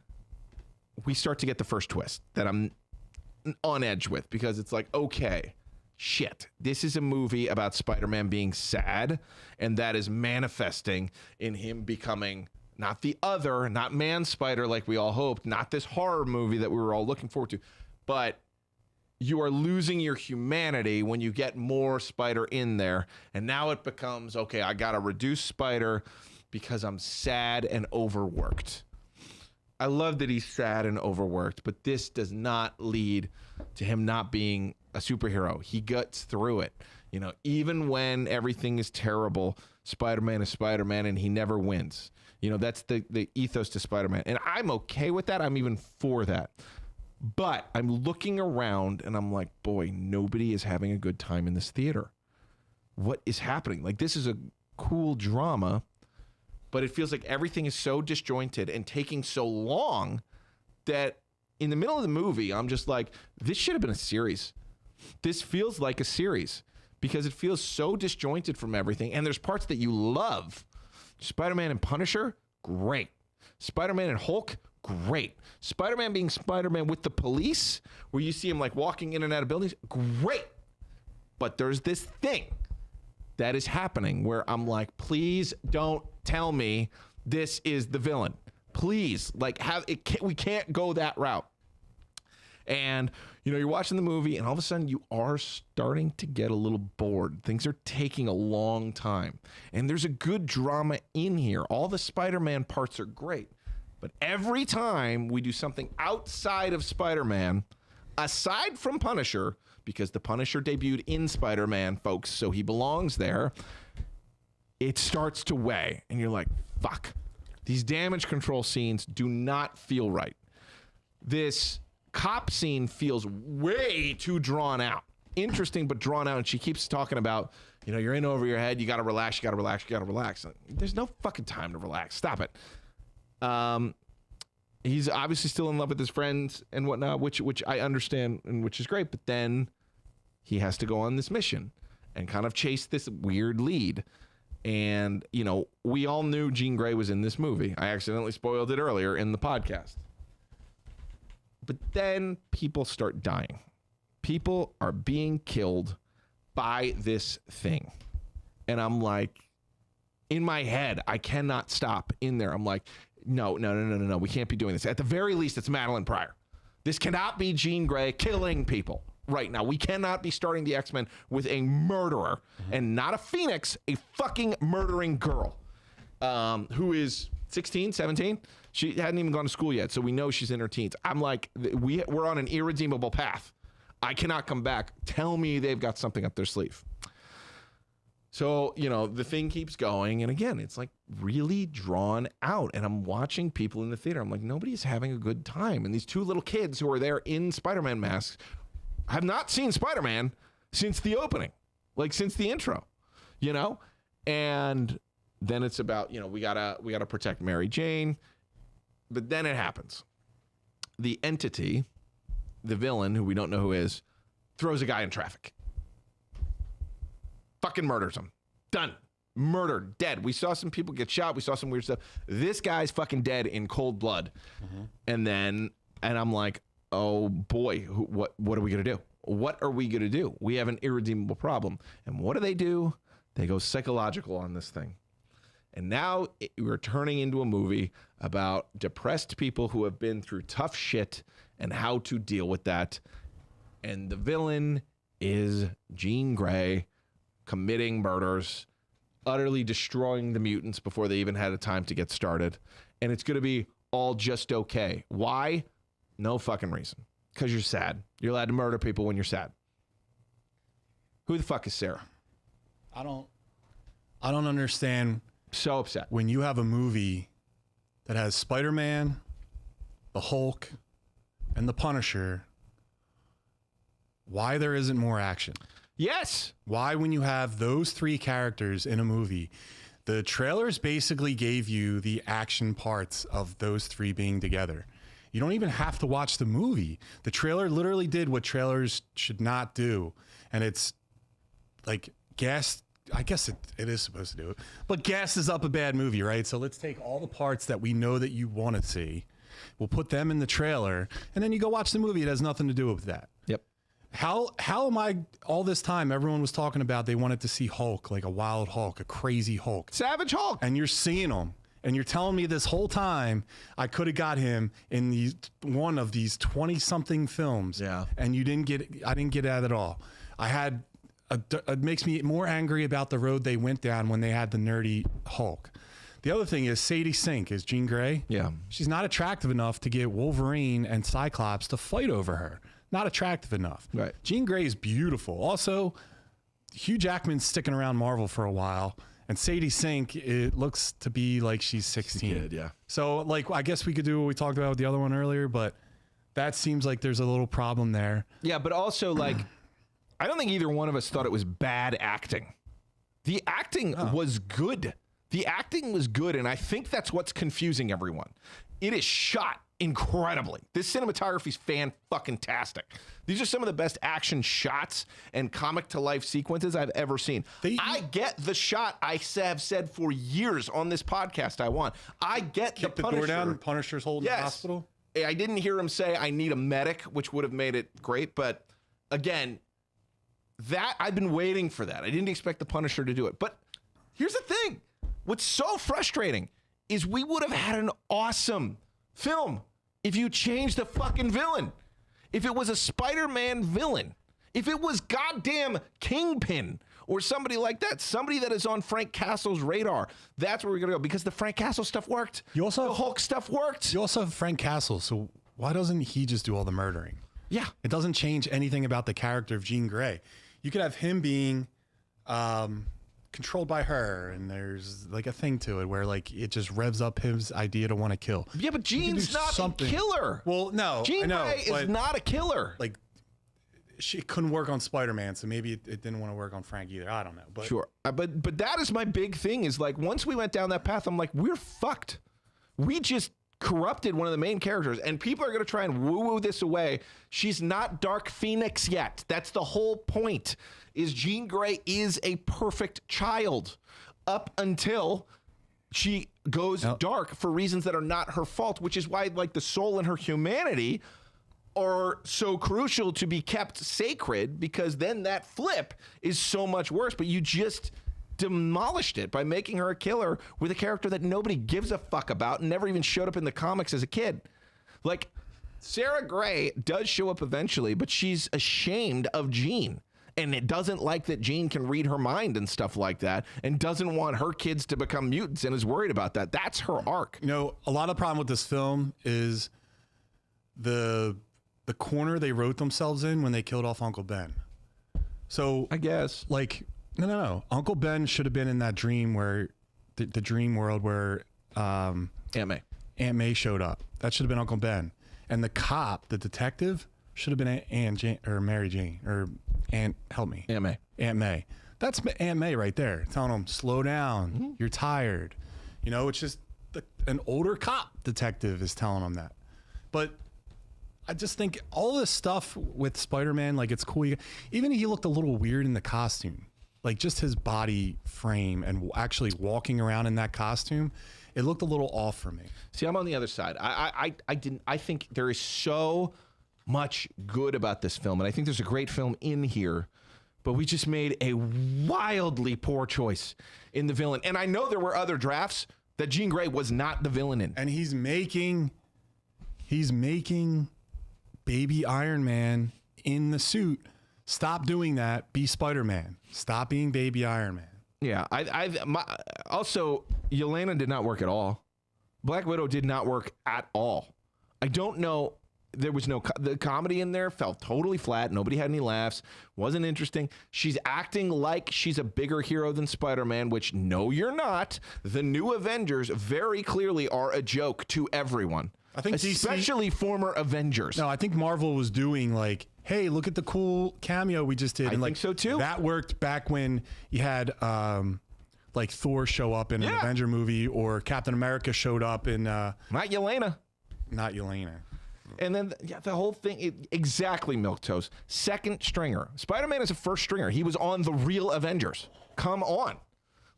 we start to get the first twist that I'm on edge with, because it's like, okay, shit, this is a movie about Spider-Man being sad, and that is manifesting in him becoming not the other, not Man-Spider like we all hoped, not this horror movie that we were all looking forward to, but you are losing your humanity when you get more Spider in there. And now it becomes, okay, I got to reduce Spider because I'm sad and overworked. I love that he's sad and overworked, but this does not lead to him not being a superhero. He gets through it. Even when everything is terrible, Spider-Man is Spider-Man, and he never wins. That's the ethos to Spider-Man. And I'm okay with that. I'm even for that. But I'm looking around and I'm like, boy, nobody is having a good time in this theater. what is happening? Like, this is a cool drama, but it feels like everything is so disjointed and taking so long that in the middle of the movie, I'm just like, this should have been a series. This feels like a series because it feels so disjointed from everything. And there's parts that you love. Spider-Man and Punisher, great. Spider-Man and Hulk, great. Spider-Man being Spider-Man with the police, where you see him like walking in and out of buildings, great. But there's this thing that is happening where I'm like, please don't tell me this is the villain. Please, like, we can't go that route. And, you know, you're watching the movie and all of a sudden you are starting to get a little bored. Things are taking a long time. And there's a good drama in here. All the Spider-Man parts are great. But every time we do something outside of Spider-Man, aside from Punisher, because the Punisher debuted in Spider-Man, folks, so he belongs there, it starts to weigh. And you're like, fuck. These damage control scenes do not feel right. This cop scene feels way too drawn out. Interesting, but drawn out. And she keeps talking about, you know, you're in over your head. You got to relax. You got to relax. You got to relax. There's no fucking time to relax. Stop it. He's obviously still in love with his friends and whatnot, which I understand and which is great. But then he has to go on this mission and kind of chase this weird lead. And, you know, we all knew Jean Grey was in this movie. I accidentally spoiled it earlier in the podcast. But then people start dying. People are being killed by this thing. And I'm like, in my head, I cannot stop in there. I'm like, no. We can't be doing this. At the very least, it's Madeline Pryor. This cannot be Jean Grey killing people right now. We cannot be starting the X-Men with a murderer and not a Phoenix, a fucking murdering girl who is 16, 17. She hadn't even gone to school yet, so we know she's in her teens. I'm like, we're on an irredeemable path. I cannot come back. Tell me they've got something up their sleeve. So, you know, the thing keeps going. And again, it's like really drawn out. And I'm watching people in the theater. I'm like, nobody's having a good time. And these two little kids who are there in Spider-Man masks have not seen Spider-Man since the opening, like since the intro, you know? And then it's about, you know, we gotta protect Mary Jane. But then it happens. The entity, the villain, who we don't know who is, throws a guy in traffic. Fucking murders him. Done. Murdered. Dead. We saw some people get shot. We saw some weird stuff. This guy's fucking dead in cold blood. And I'm like, oh boy, what are we going to do? What are we going to do? We have an irredeemable problem. And what do? They go psychological on this thing. And now we're turning into a movie about depressed people who have been through tough shit and how to deal with that. And the villain is Jean Grey committing murders, utterly destroying the mutants before they even had a time to get started. And it's going to be all just okay. Why? No fucking reason. Because you're sad. You're allowed to murder people when you're sad. Who the fuck is Sarah? I don't understand. So upset. When you have a movie that has Spider-Man, the Hulk, and the Punisher, why there isn't more action? Yes. Why, when you have those three characters in a movie, the trailers basically gave you the action parts of those three being together. You don't even have to watch the movie. The trailer literally did what trailers should not do. And it's like gas. I guess it is supposed to do it. But gasses up a bad movie, right? So let's take all the parts that we know that you want to see. We'll put them in the trailer. And then you go watch the movie. It has nothing to do with that. Yep. How am I, all this time, everyone was talking about they wanted to see Hulk, like a wild Hulk, a crazy Hulk. Savage Hulk. And you're seeing him. And you're telling me this whole time I could have got him in one of these 20-something films. Yeah. And I didn't get it at all. It makes me more angry about the road they went down when they had the nerdy Hulk. The other thing is Sadie Sink is Jean Grey. Yeah. She's not attractive enough to get Wolverine and Cyclops to fight over her. Not attractive enough. Right. Jean Grey is beautiful. Also, Hugh Jackman's sticking around Marvel for a while. And Sadie Sink, it looks to be like she's 16. She did, yeah. So, like, I guess we could do what we talked about with the other one earlier, but that seems like there's a little problem there. Yeah, but also, like, I don't think either one of us thought it was bad acting. The acting was good. The acting was good, and I think that's what's confusing everyone. It is shot incredibly. This cinematography is fan-fucking-tastic. These are some of the best action shots and comic-to-life sequences I've ever seen. I get the shot I have said for years on this podcast I want. I get Kick the the door Punisher. down. Punisher's holding the hospital. I didn't hear him say, I need a medic, which would have made it great. But again, that I've been waiting for that. I didn't expect the Punisher to do it. But here's the thing. What's so frustrating is we would have had an awesome film if you changed the fucking villain. If it was a Spider-Man villain. If it was goddamn Kingpin or somebody like that. Somebody that is on Frank Castle's radar. That's where we're going to go. Because the Frank Castle stuff worked. You also the have, Hulk stuff worked. You also have Frank Castle, so why doesn't he just do all the murdering? Yeah. It doesn't change anything about the character of Jean Grey. You could have him being controlled by her, and there's like a thing to it where like it just revs up his idea to want to kill. Yeah, but Jean's not something. a killer. Well, no, Jean I know, Grey is but, not a killer. like she couldn't work on Spider-Man, so maybe it didn't want to work on Frank either. I don't know. But Sure. But that is my big thing is like once we went down that path, I'm like, we're fucked. We just corrupted one of the main characters, and people are going to try and woo-woo this away. She's not Dark Phoenix yet. That's the whole point, is Jean Grey is a perfect child up until she goes dark for reasons that are not her fault, which is why like the soul and her humanity are so crucial to be kept sacred, because then that flip is so much worse. But you just demolished it by making her a killer with a character that nobody gives a fuck about and never even showed up in the comics as a kid. Like, Sarah Gray does show up eventually, but she's ashamed of Jean. And it doesn't like that Jean can read her mind and stuff like that, and doesn't want her kids to become mutants and is worried about that. That's her arc. you know, a lot of problem with this film is the corner they wrote themselves in when they killed off Uncle Ben. So I guess. like no. Uncle Ben should have been in that dream where the dream world where Aunt May. Aunt May showed up. That should have been Uncle Ben. And the cop, the detective, should have been Aunt Jane or Mary Jane or Aunt May. Aunt May. That's Aunt May right there, telling him, slow down. Mm-hmm. You're tired. You know, it's just an older cop detective is telling him that. But I just think all this stuff with Spider-Man, like it's cool. Even he looked a little weird in the costume. Like just his body frame and actually walking around in that costume, it looked a little off for me. See, I'm on the other side. I think there is so much good about this film, and I think there's a great film in here, but we just made a wildly poor choice in the villain. And I know there were other drafts that Jean Grey was not the villain in. And he's making baby Iron Man in the suit. Stop doing that. Be Spider-Man. Stop being baby Iron Man. Yeah, also, Yelena did not work at all. Black Widow did not work at all. I don't know. There was the comedy in there felt totally flat. Nobody had any laughs. Wasn't interesting. She's acting like she's a bigger hero than Spider-Man, which no, you're not. The new Avengers very clearly are a joke to everyone. I think especially former Avengers. No, I think Marvel was doing like, hey, look at the cool cameo we just did. I think so too. That worked back when you had like Thor show up in an Avenger movie, or Captain America showed up in not Yelena. Not Yelena. And then the whole thing, exactly, Milquetoast. Second stringer. Spider-Man is a first stringer. He was on the real Avengers. Come on.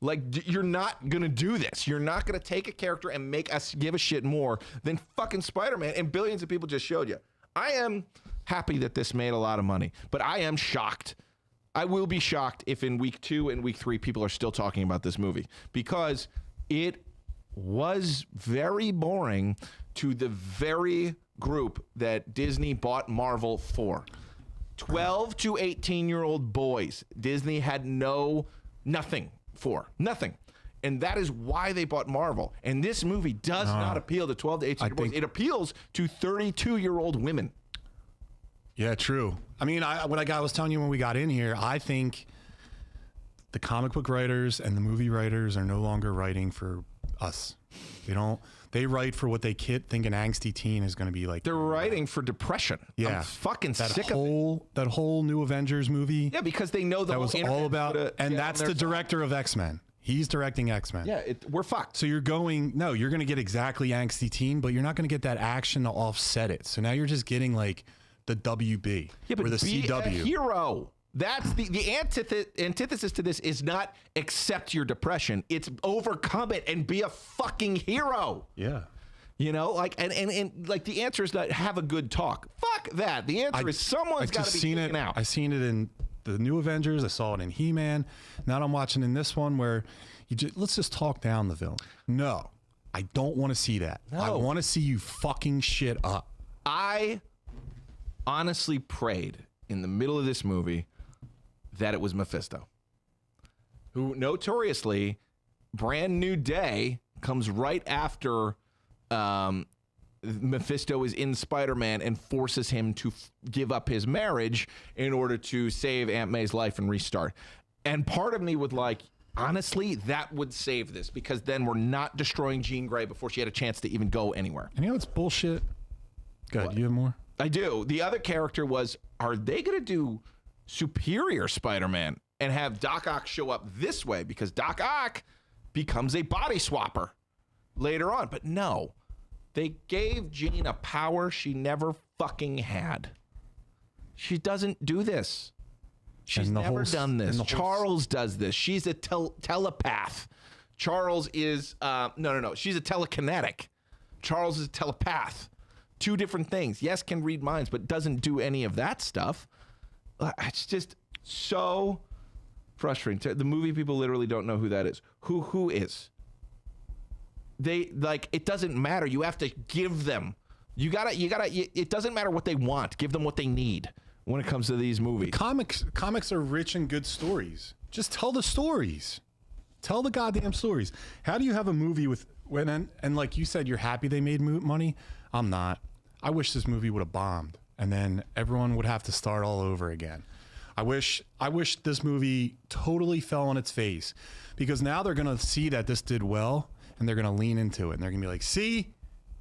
Like, you're not going to do this. You're not going to take a character and make us give a shit more than fucking Spider-Man. And billions of people just showed you. I am happy that this made a lot of money, but I am shocked. I will be shocked if in week 2 and week 3 people are still talking about this movie, because it was very boring to the very group that Disney bought Marvel for. 12 to 18-year-old boys. Disney had nothing for. Nothing. And that is why they bought Marvel. And this movie does not appeal to 12 to 18-year-old boys. It appeals to 32-year-old women. Yeah, true. I mean, what I was telling you when we got in here, I think the comic book writers and the movie writers are no longer writing for us. They write for what they think an angsty teen is going to be like. They're writing for depression. Yeah. I'm fucking sick of it. That whole new Avengers movie. Yeah, because they know that was all about, and that's the director of X-Men. He's directing X-Men. Yeah, we're fucked. So you're going to get exactly angsty teen, but you're not going to get that action to offset it. So now you're just getting like the WB or the CW. A hero. That's the antithesis to this is not accept your depression. It's overcome it and be a fucking hero. Yeah. You know, like and like the answer is not have a good talk. Fuck that. The answer is someone's got to be taken out. I seen it in the new Avengers. I saw it in He-Man. Now I'm watching in this one where let's just talk down the villain. No, I don't want to see that. No. I want to see you fucking shit up. I honestly prayed in the middle of this movie that it was Mephisto, who notoriously, Brand New Day comes right after Mephisto is in Spider-Man and forces him to give up his marriage in order to save Aunt May's life and restart. And part of me would like, honestly, that would save this because then we're not destroying Jean Grey before she had a chance to even go anywhere. And you know what's bullshit? Go ahead, you have more? I do. The other character was, are they going to do Superior Spider-Man and have Doc Ock show up this way? Because Doc Ock becomes a body swapper later on. But no, they gave Jean a power she never fucking had. She doesn't do this. She's never done this. Charles does this. She's a telepath. Charles is, no. She's a telekinetic. Charles is a telepath. Two different things. Yes, can read minds, but doesn't do any of that stuff. It's just so frustrating. The movie people literally don't know who that is. Who is? They like it doesn't matter. You have to give them. You gotta. It doesn't matter what they want. Give them what they need when it comes to these movies. Comics are rich in good stories. Just tell the stories. Tell the goddamn stories. How do you have a movie with and like you said, you're happy they made money? I'm not. I wish this movie would have bombed. And then everyone would have to start all over again. I wish this movie totally fell on its face because now they're going to see that this did well and they're going to lean into it. And they're going to be like, see,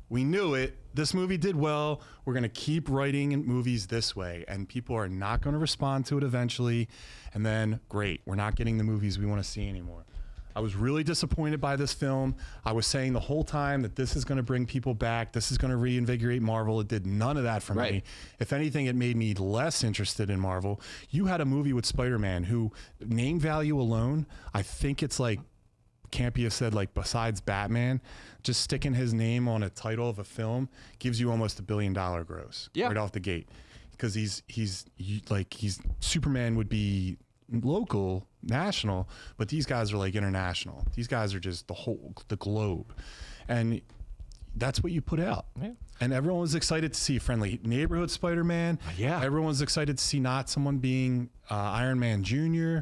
we knew it. This movie did well. We're going to keep writing movies this way. And people are not going to respond to it eventually. And then, great, we're not getting the movies we want to see anymore. I was really disappointed by this film. I was saying the whole time that this is going to bring people back. This is going to reinvigorate Marvel. It did none of that for me. If anything, it made me less interested in Marvel. You had a movie with Spider-Man who, name value alone, I think it's like Campia said, like besides Batman, just sticking his name on a title of a film gives you almost $1 billion gross right off the gate. Because he's Superman would be local, national, but these guys are like international. These guys are just the globe, and that's what you put out. Yeah. And everyone was excited to see a friendly neighborhood Spider-Man. Yeah, everyone was excited to see not someone being Iron Man Jr.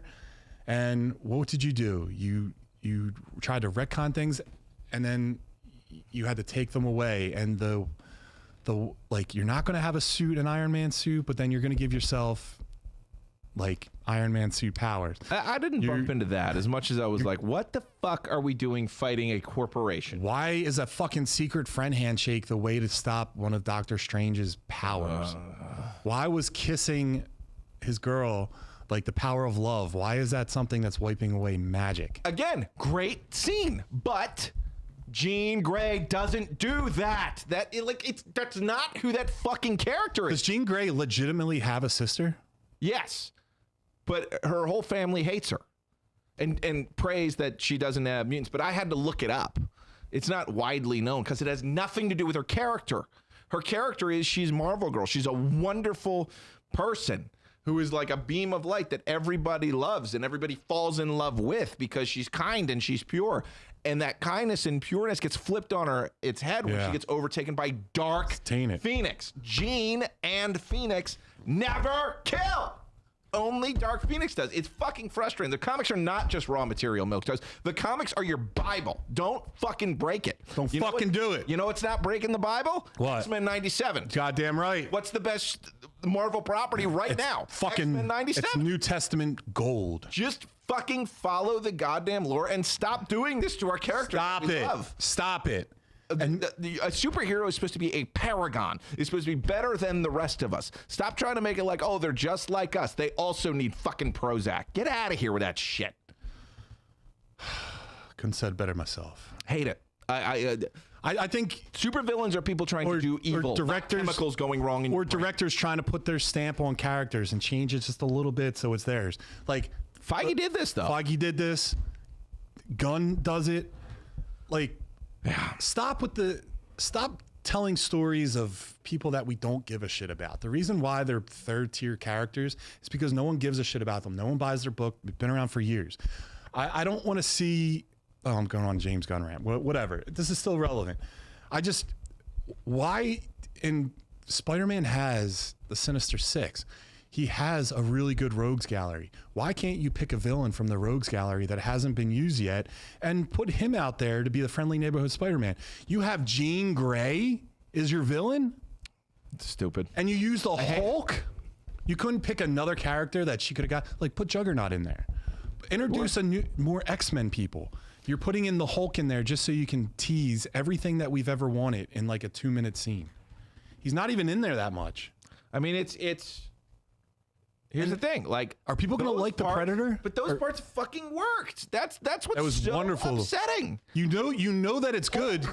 And what did you do? You tried to retcon things, and then you had to take them away. And the like, you're not going to have a suit, an Iron Man suit, but then you're going to give yourself like Iron Man suit powers. I didn't bump into that as much as I was like, what the fuck are we doing fighting a corporation? Why is a fucking secret friend handshake the way to stop one of Doctor Strange's powers? Why was kissing his girl like the power of love? Why is that something that's wiping away magic? Again, great scene, but Jean Grey doesn't do that. That's not who that fucking character is. Does Jean Grey legitimately have a sister? Yes. But her whole family hates her and prays that she doesn't have mutants. But I had to look it up. It's not widely known because it has nothing to do with her character. Her character is she's Marvel Girl. She's a wonderful person who is like a beam of light that everybody loves and everybody falls in love with because she's kind and she's pure. And that kindness and pureness gets flipped on its head when she gets overtaken by Dark Phoenix. Jean and Phoenix never kill. Only Dark Phoenix does. It's fucking frustrating. The comics are not just raw material, Milk Toast. The comics are your Bible. Don't fucking break it. Don't fucking do it. You know what's not breaking the Bible? What? X-Men 97. Goddamn right. What's the best Marvel property right now? Fucking X-Men 97. It's New Testament gold. Just Fucking follow the goddamn lore and stop doing this to our characters. Stop it. And a superhero is supposed to be a paragon. It's supposed to be better than the rest of us. Stop trying to make it like, oh, they're just like us. They also need fucking Prozac. Get out of here with that shit. Couldn't said better myself. Hate it. I think supervillains are people trying to do evil. Or directors, not chemicals going wrong in or your brain. directors trying to put their stamp on characters and change it just a little bit so it's theirs. Like Feige did this though. Feige did this. Gunn does it. Like, stop telling stories of people that we don't give a shit about. The reason why they're third tier characters is because no one gives a shit about them. No one buys their book. They've been around for years. I don't want to see. Oh, I'm going on James Gunn rant. Whatever. This is still relevant. Why in Spider-Man has the Sinister Six? He has a really good rogues gallery. Why can't you pick a villain from the rogues gallery that hasn't been used yet and put him out there to be the friendly neighborhood Spider-Man? You have Jean Grey is your villain? It's stupid. And you use the Hulk? You couldn't pick another character that she could have got? Like, put Juggernaut in there. Introduce more X-Men people. You're putting in the Hulk in there just so you can tease everything that we've ever wanted in like a 2-minute scene. He's not even in there that much. I mean, it's here's the thing. Like, are people going to like the Predator? But those parts fucking worked. That's what's that was so wonderful. Upsetting. You know that it's good.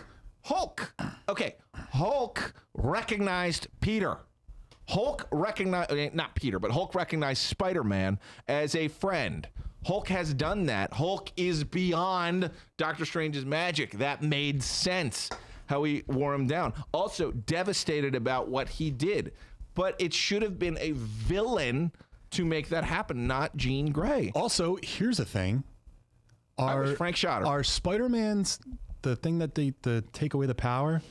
Hulk. Okay. Hulk recognized Peter. Hulk recognized, not Peter, but Hulk recognized Spider-Man as a friend. Hulk has done that. Hulk is beyond Doctor Strange's magic. That made sense how he wore him down. Also, devastated about what he did. But it should have been a villain to make that happen, not Jean Grey. Also, here's the thing. Was Frank Schotter. Are Spider-Man's, the thing that they take away the power,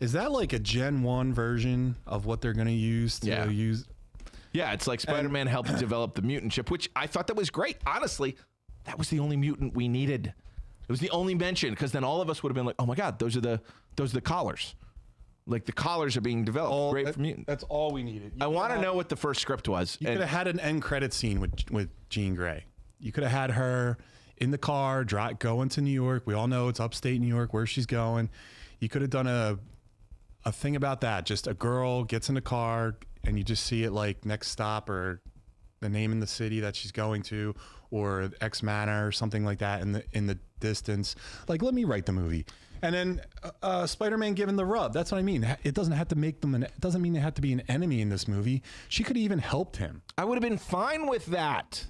is that like a Gen 1 version of what they're going to use to use? Yeah, it's like Spider-Man helped develop the mutant chip, which I thought that was great. Honestly, that was the only mutant we needed. It was the only mention, because then all of us would have been like, oh my God, those are the collars. Like, the collars are being developed. Great for mutant. That's all we needed. I want to know what the first script was. You could have had an end credit scene with Jean Grey. You could have had her in the car, going to New York. We all know it's upstate New York, where she's going. You could have done a thing about that. Just a girl gets in the car, and you just see it like next stop or the name in the city that she's going to, or X Manor or something like that in the distance. Like, let me write the movie. And then Spider-Man given the rub. That's what I mean. It doesn't have to make them. It doesn't mean they have to be an enemy in this movie. She could have even helped him. I would have been fine with that.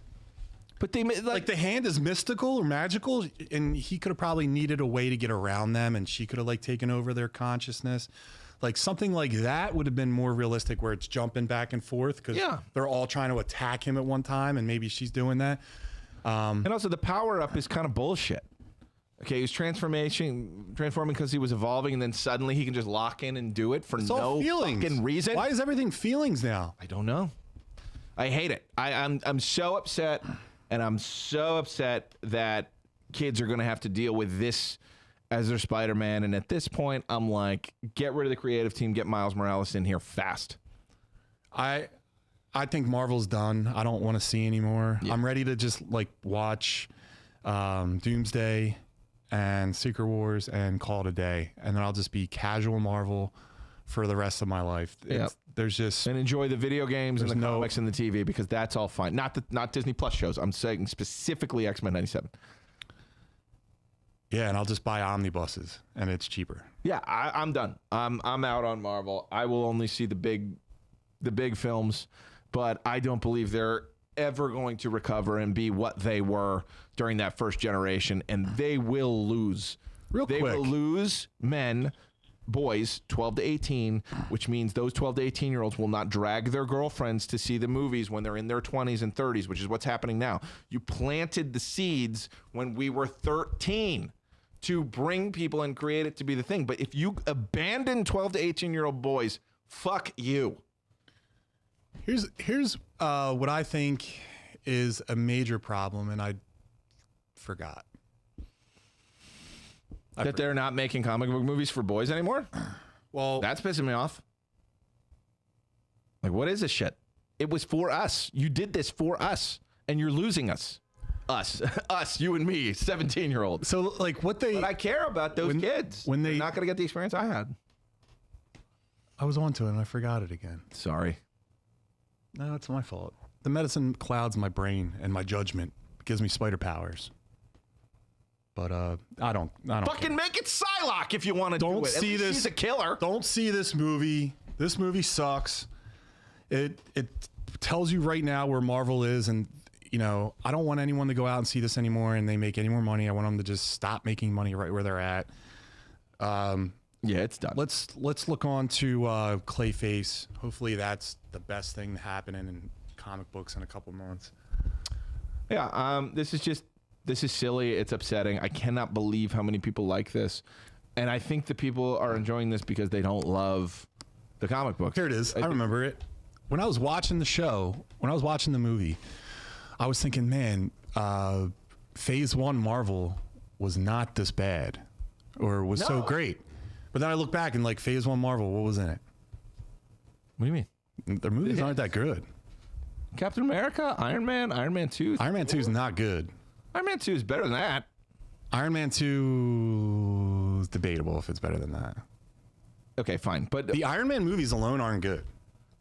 But they like the hand is mystical or magical, and he could have probably needed a way to get around them, and she could have like taken over their consciousness. Like something like that would have been more realistic, where it's jumping back and forth because they're all trying to attack him at one time, and maybe she's doing that. And also, the power up is kind of bullshit. Okay, he was transforming because he was evolving, and then suddenly he can just lock in and do it for no fucking reason. Why is everything feelings now? I don't know. I hate it. I'm so upset, and I'm so upset that kids are going to have to deal with this as their Spider-Man. And at this point, I'm like, get rid of the creative team, get Miles Morales in here fast. I think Marvel's done. I don't want to see anymore. Yeah. I'm ready to just like watch Doomsday and Secret Wars and call it a day, and then I'll just be casual Marvel for the rest of my life. There's just, and enjoy the video games and the comics and the TV, because that's all fine. Not Disney Plus shows. I'm saying specifically X-Men 97. Yeah, and I'll just buy omnibuses, and it's cheaper. Yeah, I'm done. I'm out on Marvel. I will only see the big films, but I don't believe they're ever going to recover and be what they were during that first generation, and they will lose. They will lose boys 12 to 18, which means those 12 to 18-year-olds will not drag their girlfriends to see the movies when they're in their 20s and 30s, which is what's happening now. You planted the seeds when we were 13 to bring people and create it to be the thing. But if you abandon 12 to 18-year-old boys, fuck you. Here's what I think is a major problem, and I forgot. That they're not making comic book movies for boys anymore? Well, that's pissing me off. Like, what is this shit? It was for us. You did this for us, and you're losing us. Us, you and me, 17-year-olds. So like what they But I care about those kids. when They're they- not going to get the experience I had. I was onto it and I forgot it again. Sorry. No, it's my fault. The medicine clouds my brain and my judgment. It gives me spider powers. But I don't Fucking make it Psylocke if you want to do Don't it. At see least this. She's a killer. Don't see this movie. This movie sucks. It tells you right now where Marvel is, and you know I don't want anyone to go out and see this anymore and they make any more money. I want them to just stop making money right where they're at. Yeah, it's done. Let's look on to Clayface. Hopefully that's the best thing happening in comic books in a couple months. Yeah, this is silly. It's upsetting. I cannot believe how many people like this. And I think the people are enjoying this because they don't love the comic books. Here it is. I remember it. When I was watching the show, when I was watching the movie, I was thinking, man, Phase 1 Marvel was not this bad or was so No. great. But then I look back and like Phase 1 Marvel, what was in it? What do you mean? Their movies aren't that good. Captain America, Iron Man 2. Iron Man 2 is not good. Iron Man 2 is better than that. Iron Man 2 is debatable if it's better than that. Okay, fine. But The Iron Man movies alone aren't good.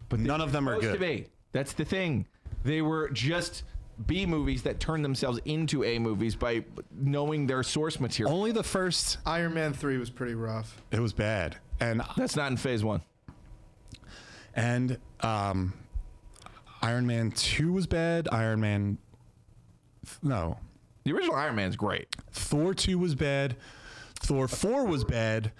But none of them are supposed to good. be. That's the thing. They were just B movies that turned themselves into A movies by knowing their source material. Only the first, Iron Man 3 was pretty rough. it was bad. And That's not in Phase 1. And Iron Man 2 was bad. No. The original Iron Man's great. Thor 2 was bad. Thor 4 was bad.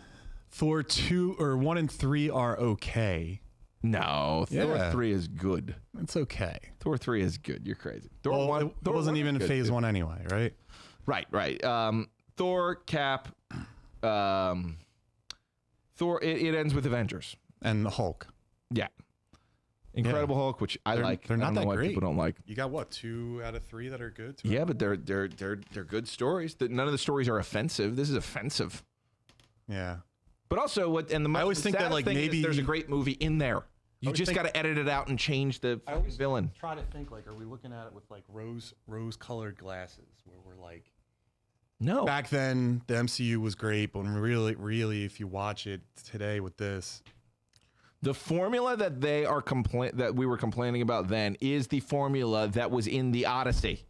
Thor 2 or 1 and 3 are okay. No, Thor Yeah. 3 is good. It's okay. Thor 3 is good. You're crazy. Thor Well, 1 it Thor wasn't 1 even is in good, Phase too. 1 anyway, right? Right. Thor, Cap, Thor. It ends with Avengers. And the Hulk. Yeah. Incredible Hulk, which I They're- like. they're I not don't know that why great. people don't like. You got what? 2 out of 3 that are good? Yeah, but they're good stories. None of the stories are offensive. This is offensive. Yeah. But also, what and the I always the think that, saddest like, thing is maybe- there's a great movie in there. You always just think- got to edit it out and change the villain. Try to think like, are we looking at it with like rose colored glasses where we're like, No, back then the MCU was great, but really, if you watch it today with this, the formula that that we were complaining about then is the formula that was in the Odyssey.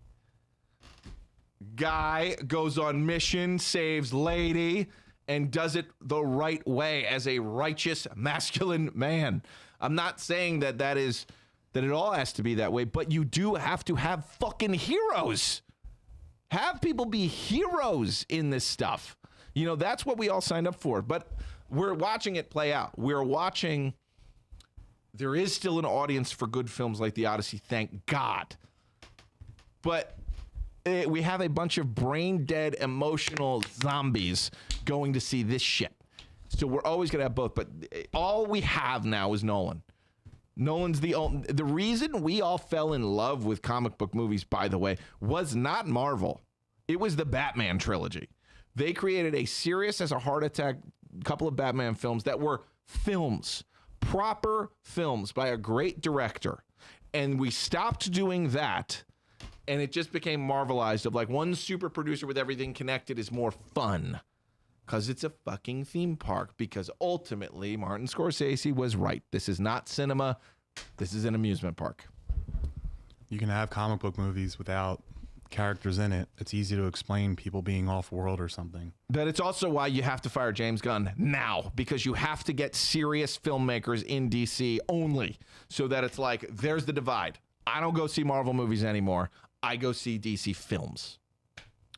Guy goes on mission, saves lady, and does it the right way as a righteous masculine man. I'm not saying that it all has to be that way, but you do have to have fucking heroes. Have people be heroes in this stuff. You know, that's what we all signed up for. But we're watching it play out. We're watching. There is still an audience for good films like The Odyssey, thank God. But we have a bunch of brain dead, emotional zombies going to see this shit. So we're always going to have both. But all we have now is Nolan. Nolan's the reason we all fell in love with comic book movies, by the way, was not Marvel. It was the Batman trilogy. They created a serious as a heart attack couple of Batman films that were films, proper films by a great director. And we stopped doing that, and it just became Marvelized of like one super producer with everything connected is more fun. Because it's a fucking theme park. Because ultimately, Martin Scorsese was right. This is not cinema. This is an amusement park. you can have comic book movies without characters in it. It's easy to explain people being off world or something. But it's also why you have to fire James Gunn now. Because you have to get serious filmmakers in DC only. So that it's like, there's the divide. I don't go see Marvel movies anymore. I go see DC films.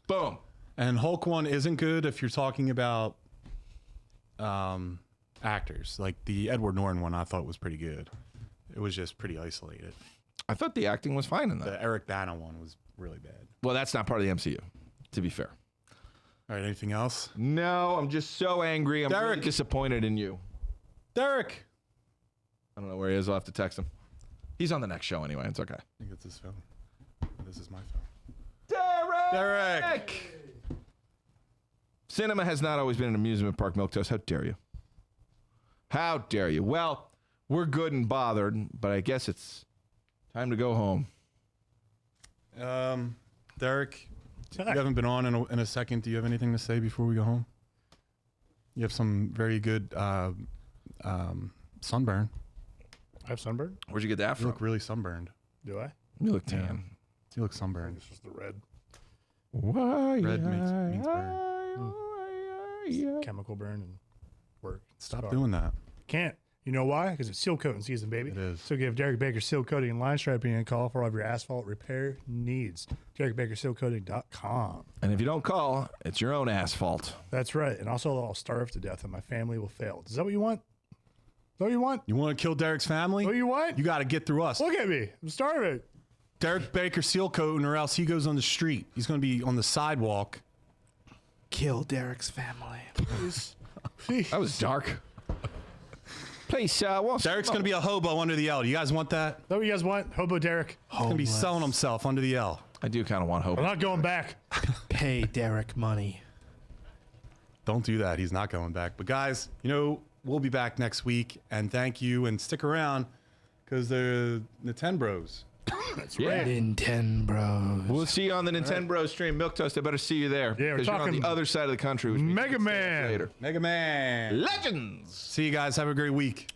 Boom. And Hulk 1 isn't good if you're talking about actors. Like the Edward Norton one I thought was pretty good. It was just pretty isolated. I thought the acting was fine in that. The Eric Bana one was really bad. Well, that's not part of the MCU, to be fair. All right, anything else? No, I'm just so angry. I'm really Derek. disappointed in you. Derek! I don't know where he is. I'll have to text him. He's on the next show anyway. It's okay. I think it's his phone. This is my phone. Derek! Derek! Cinema has not always been an amusement park, Milquetoast. How dare you? How dare you? Well, we're good and bothered, but I guess it's time to go home. Derek, you haven't been on in a second. Do you have anything to say before we go home? You have some very good sunburn. I have sunburn. Where'd you get that You from? look really sunburned. Do I? You look tan. You look sunburned. It's just the red. Why? Red means burn. Chemical burn and work. Stop Scar. doing that. Can't. You know why? Because it's seal coating season, baby. It is. So give Derek Baker Seal Coating and Line Striping a call for all of your asphalt repair needs. DerekBakerSealCoating.com. And if you don't call, it's your own asphalt. That's right. And also, I'll starve to death and my family will fail. Is that what you want? Is that what you want? You want to kill Derek's family? What you want? You got to get through us. Look at me. I'm starving. Derek Baker seal coating, or else he goes on the street. He's going to be on the sidewalk. Kill Derek's family. That was dark. Please, Derek's going to be a hobo under the L. You guys want that? Is that what you guys want? Hobo Derek. He's going to be selling himself under the L. I do kind of want hope. I'm not going back. Pay Derek money. Don't do that. He's not going back. But guys, you know, we'll be back next week. And thank you. And stick around because they're Nintendo. That's Yeah. right. Nintendo. We'll see you on the Nintendo stream. Milk Toast, I better see you there. Yeah, we're 'cause you're on talking the other side of the country. Which means Mega you can stay up Man. later. Mega Man. Legends. See you guys. Have a great week.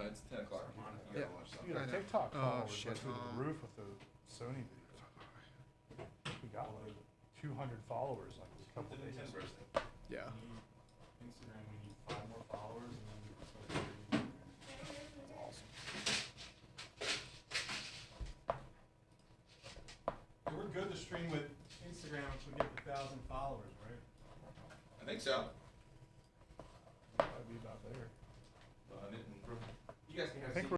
It's 10 o'clock. Yeah. You got I know. TikTok Oh, followers shit. went through the roof with the Sony videos. We got like 200 followers like a couple days ago. Yeah. Instagram, we need 5 more followers, and then That's awesome. we're good to stream with Instagram if we get 1,000 followers, right? I think so. That'd be about there. You guys can have I think